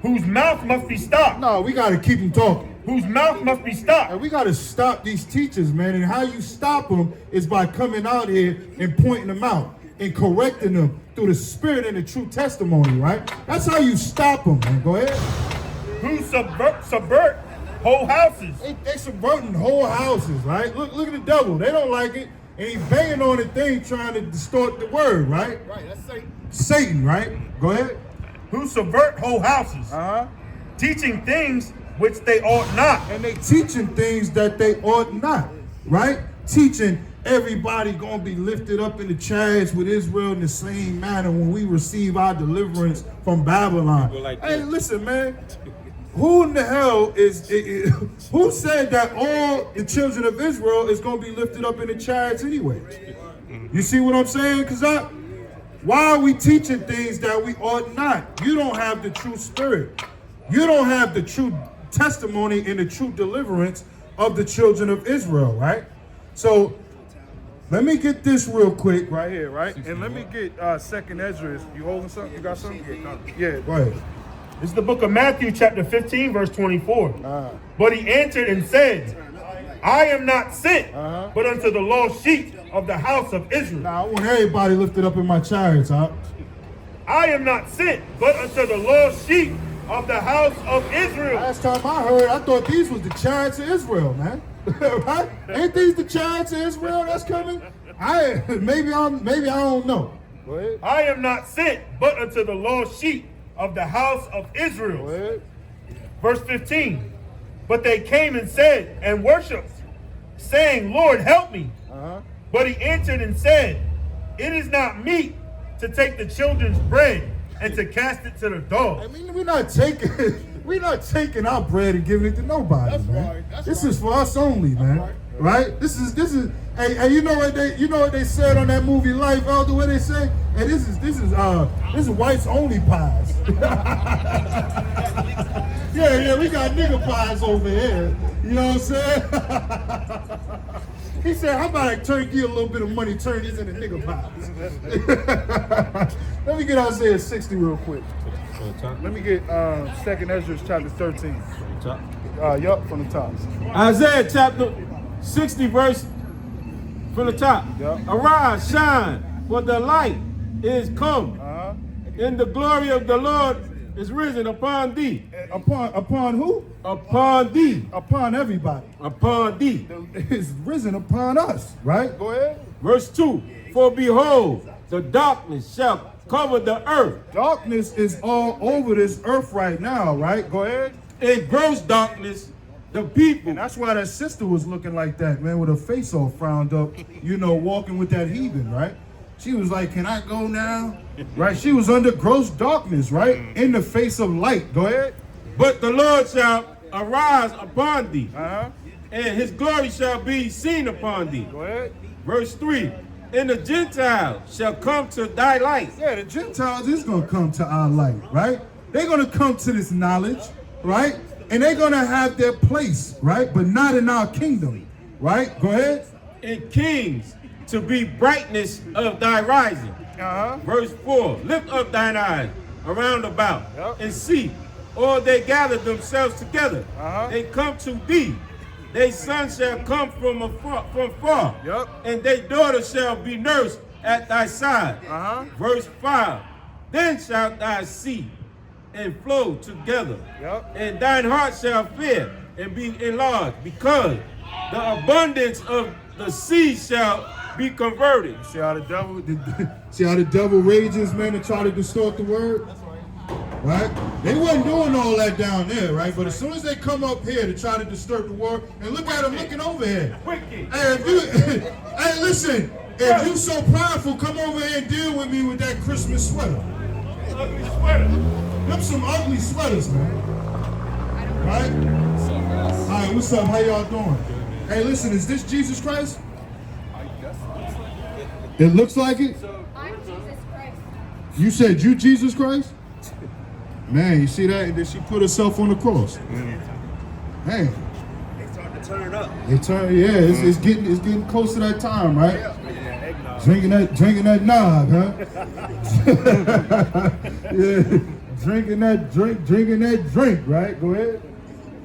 Whose mouth must be stopped. No, we got to keep them talking. Whose mouth must be stopped. And we got to stop these teachers, man. And how you stop them is by coming out here and pointing them out and correcting them through the spirit and the true testimony, right? That's how you stop them, man. Go ahead. Who subvert whole houses. They subverting whole houses, right? Look at the devil. They don't like it. And he's banging on the thing trying to distort the word, right? Right, that's Satan. Satan, right? Go ahead. Who subvert whole houses. Teaching things which they ought not. And they teaching things that they ought not, right? Teaching everybody gonna be lifted up in the chariots with Israel in the same manner when we receive our deliverance from Babylon. Hey, listen, man. Who in the hell who said that all the children of Israel is going to be lifted up in the chariots anyway? You see what I'm saying? Because why are we teaching things that we ought not? You don't have the true spirit. You don't have the true testimony and the true deliverance of the children of Israel, right? So let me get this real quick. Right here, right? And let me get 2nd Ezra. You holding something? You got something? Yeah, go ahead. This is the book of Matthew, chapter 15, verse 24. But he answered and said, I am not sent, but unto the lost sheep of the house of Israel. Now, I want everybody lifted up in my chariots, huh? I am not sent, but unto the lost sheep of the house of Israel. Last time I heard, I thought these was the chariots of Israel, man. Right? Ain't these the chariots of Israel that's coming? Maybe I don't know. Go ahead. I am not sent, but unto the lost sheep of the house of Israel. Verse 15. But they came and said and worshipped, saying, Lord, help me. But he answered and said, it is not meet to take the children's bread and to cast it to the dogs. I mean, we're not taking our bread and giving it to nobody, That's man. right. This is for us only, man. Right? This is. Hey, you know what they said on that movie Life, Elder? What they say? Hey, this is whites only pies. yeah, we got nigger pies over here. You know what I'm saying? He said, how about I give you a little bit of money, turn these into nigger pies? Let me get Isaiah 60 real quick. Let me get 2nd Ezra chapter 13. Yup, from the top. Isaiah chapter 60 verse from the top. Arise, shine, for the light is come, and the glory of the Lord is risen upon thee. Upon who? Upon thee. Upon everybody. Upon thee. It's risen upon us, right? Go ahead. Verse 2. For behold, the darkness shall cover the earth. Darkness is all over this earth right now, right? Go ahead. In gross darkness, the people. And that's why that sister was looking like that, man, with her face all frowned up, you know, walking with that heathen, right? She was like, can I go now? Right? She was under gross darkness, right? In the face of light. Go ahead. But the Lord shall arise upon thee, and his glory shall be seen upon thee. Go ahead. Verse 3. And the Gentiles shall come to thy light. Yeah, the Gentiles is going to come to our light, right? They're going to come to this knowledge, right? And they're going to have their place, right? But not in our kingdom, right? Go ahead. And kings to be brightness of thy rising. Verse 4. Lift up thine eyes around about and see, or they gather themselves together and come to thee. Their sons shall come from far, and their daughters shall be nursed at thy side. Verse 5. Then shalt thou see and flow together, and thine heart shall fear and be enlarged, because the abundance of the sea shall be converted. See how the devil rages, man, to try to distort the word? Right? They wasn't doing all that down there, right? But as soon as they come up here to try to distort the word, and look at them looking over here. Hey, hey, listen, If you so prideful, come over here and deal with me with that Christmas sweater. Ugly sweater. Them some ugly sweaters, man. Right? All right, what's up? How y'all doing? Hey, listen, is this Jesus Christ? It looks like it. I'm Jesus Christ. You said you Jesus Christ? Man, you see that? And then she put herself on the cross. Hey. They starting to turn up. It's getting close to that time, right? Drinking that nog, huh? Yeah, drinking that drink, right? Go ahead.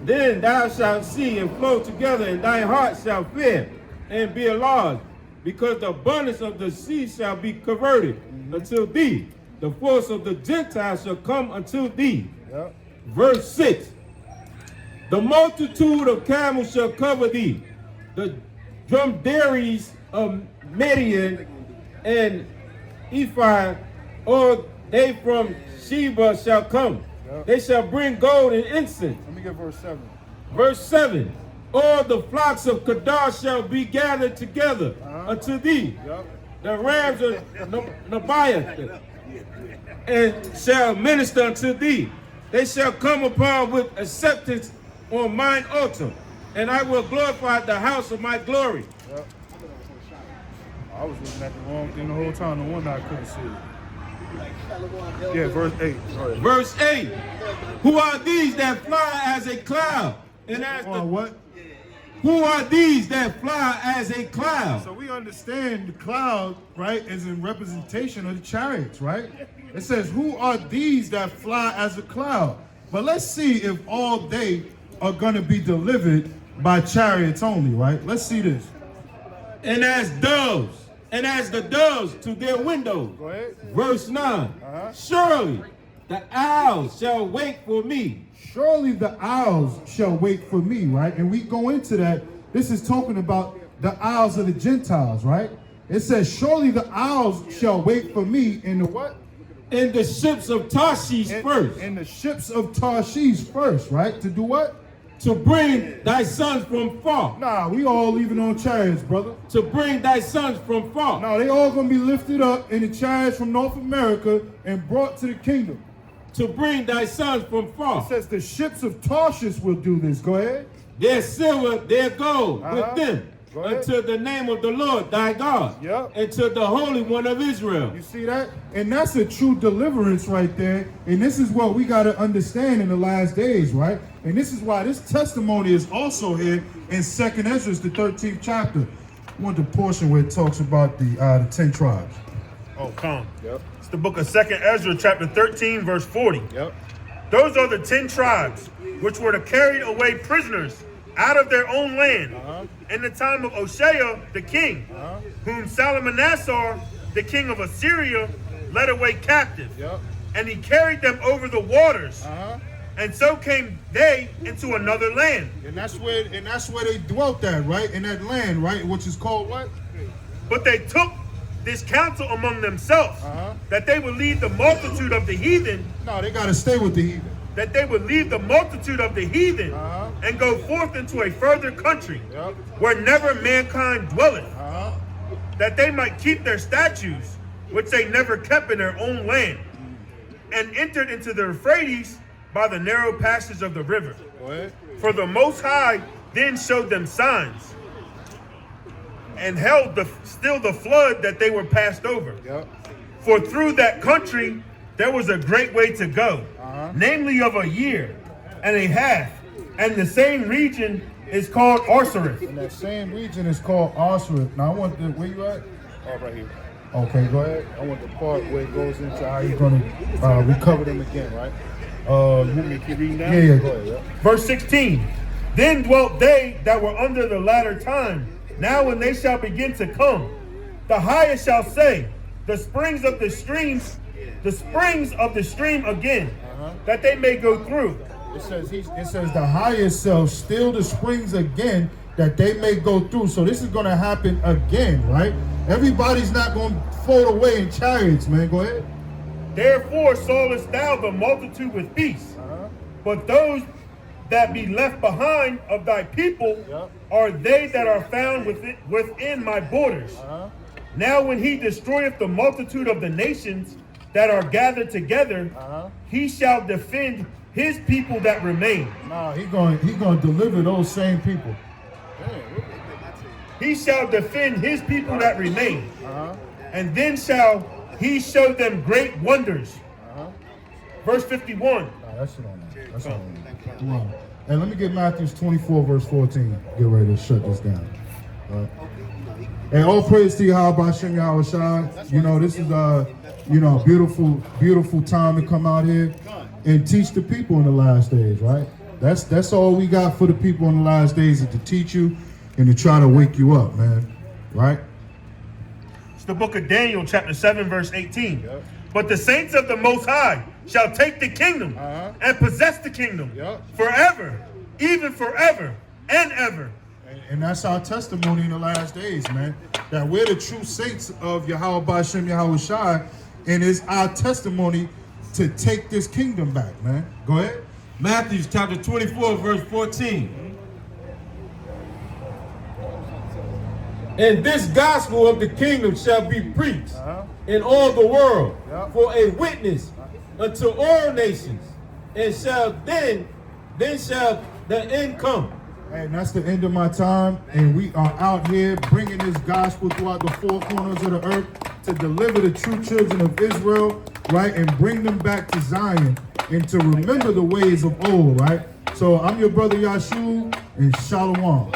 Then thou shalt see and flow together, and thy heart shall fear and be enlarged, because the abundance of the sea shall be converted unto thee. The force of the Gentiles shall come unto thee. Yep. Verse 6. The multitude of camels shall cover thee. The dromadaries of Midian and Ephraim, or they from Sheba shall come. Yep. They shall bring gold and incense. Let me get verse 7. Verse 7. All the flocks of Kedar shall be gathered together unto thee. Yep. The rams of Nebiah and shall minister unto thee. They shall come upon with acceptance on mine altar, and I will glorify the house of my glory. Yep. I was looking at the wrong thing the whole time. No wonder I couldn't see it. Yeah, verse 8. Sorry. Verse 8. Who are these that fly as a cloud? And as the What? Who are these that fly as a cloud? So we understand the cloud, right, is in representation of the chariots, right? It says, who are these that fly as a cloud? But let's see if all they are going to be delivered by chariots only, right? Let's see this. And as doves, and as the doves to their windows. Go ahead. Verse 9. Surely the owls shall wait for me. Surely the owls shall wait for me, right? And we go into that. This is talking about the owls of the Gentiles, right? It says, surely the owls shall wait for me in the what? In the ships of Tarshish first. In the ships of Tarshish first, right? To do what? To bring thy sons from far. Nah, we all leaving on chariots, brother. To bring thy sons from far. No, they all gonna be lifted up in the chariots from North America and brought to the kingdom. To bring thy sons from far. It says the ships of Tarshish will do this. Go ahead. Their silver, their gold with them. Unto the name of the Lord thy God. Yep. And to the Holy One of Israel. You see that? And that's a true deliverance right there. And this is what we got to understand in the last days, right? And this is why this testimony is also here in 2nd Ezra, the 13th chapter. I want the portion where it talks about the 10 tribes. Oh, come. Yep. It's the book of 2nd Ezra, chapter 13, verse 40. Yep. Those are the 10 tribes which were to carry away prisoners out of their own land in the time of Hoshea the king, whom Salmanassar, the king of Assyria, led away captive. Yep. And he carried them over the waters. And so came they into another land. And that's where they dwelt at, right? In that land, right? Which is called what? But they took this counsel among themselves, that they would lead the multitude of the heathen. No, they got to stay with the heathen. That they would leave the multitude of the heathen and go forth into a further country where never mankind dwelleth, that they might keep their statutes, which they never kept in their own land, and entered into the Euphrates by the narrow passage of the river. For the Most High then showed them signs, and held still the flood that they were passed over. For through that country there was a great way to go, namely of a year and a half, and the same region is called Arsareth. And that same region is called Arsareth. Now I want where you at? Oh, right here. Okay, go ahead. I want the part where it goes into how you're going to recover them again, right? You want me to keep reading down? Yeah. Go ahead, yeah. Verse 16. Then dwelt they that were under the latter time. Now when they shall begin to come, the highest shall say, the springs of the stream again, that they may go through. It says the highest shall still the springs again, that they may go through. So this is going to happen again, right? Everybody's not going to float away in chariots, man. Go ahead. Therefore sawest thou the multitude with peace, but those that be left behind of thy people are they that are found within my borders. Now when he destroyeth the multitude of the nations that are gathered together, he shall defend his people that remain. Nah, he going to deliver those same people. He shall defend his people that remain. And then shall he show them great wonders. Verse 51. Nah, that's it on that. That's on that. Come on. And let me get Matthew 24, verse 14. Get ready to shut this down. And all praise to Yahweh Hashem Yahweh Shai. You know, this is beautiful time to come out here and teach the people in the last days, right? That's all we got for the people in the last days, is to teach you and to try to wake you up, man. Right? It's the book of Daniel, chapter 7, verse 18. But the saints of the Most High shall take the kingdom and possess the kingdom forever, even forever and ever. And that's our testimony in the last days, man. That we're the true saints of Yahweh Hashem Yahweh Shai, and it's our testimony to take this kingdom back, man. Go ahead. Matthew chapter 24, verse 14. And this gospel of the kingdom shall be preached in all the world for a witness unto all nations, and then shall the end come. And that's the end of my time, and we are out here bringing this gospel throughout the four corners of the earth to deliver the true children of Israel, right, and bring them back to Zion and to remember the ways of old, right? So I'm your brother Yashu, and Shalom.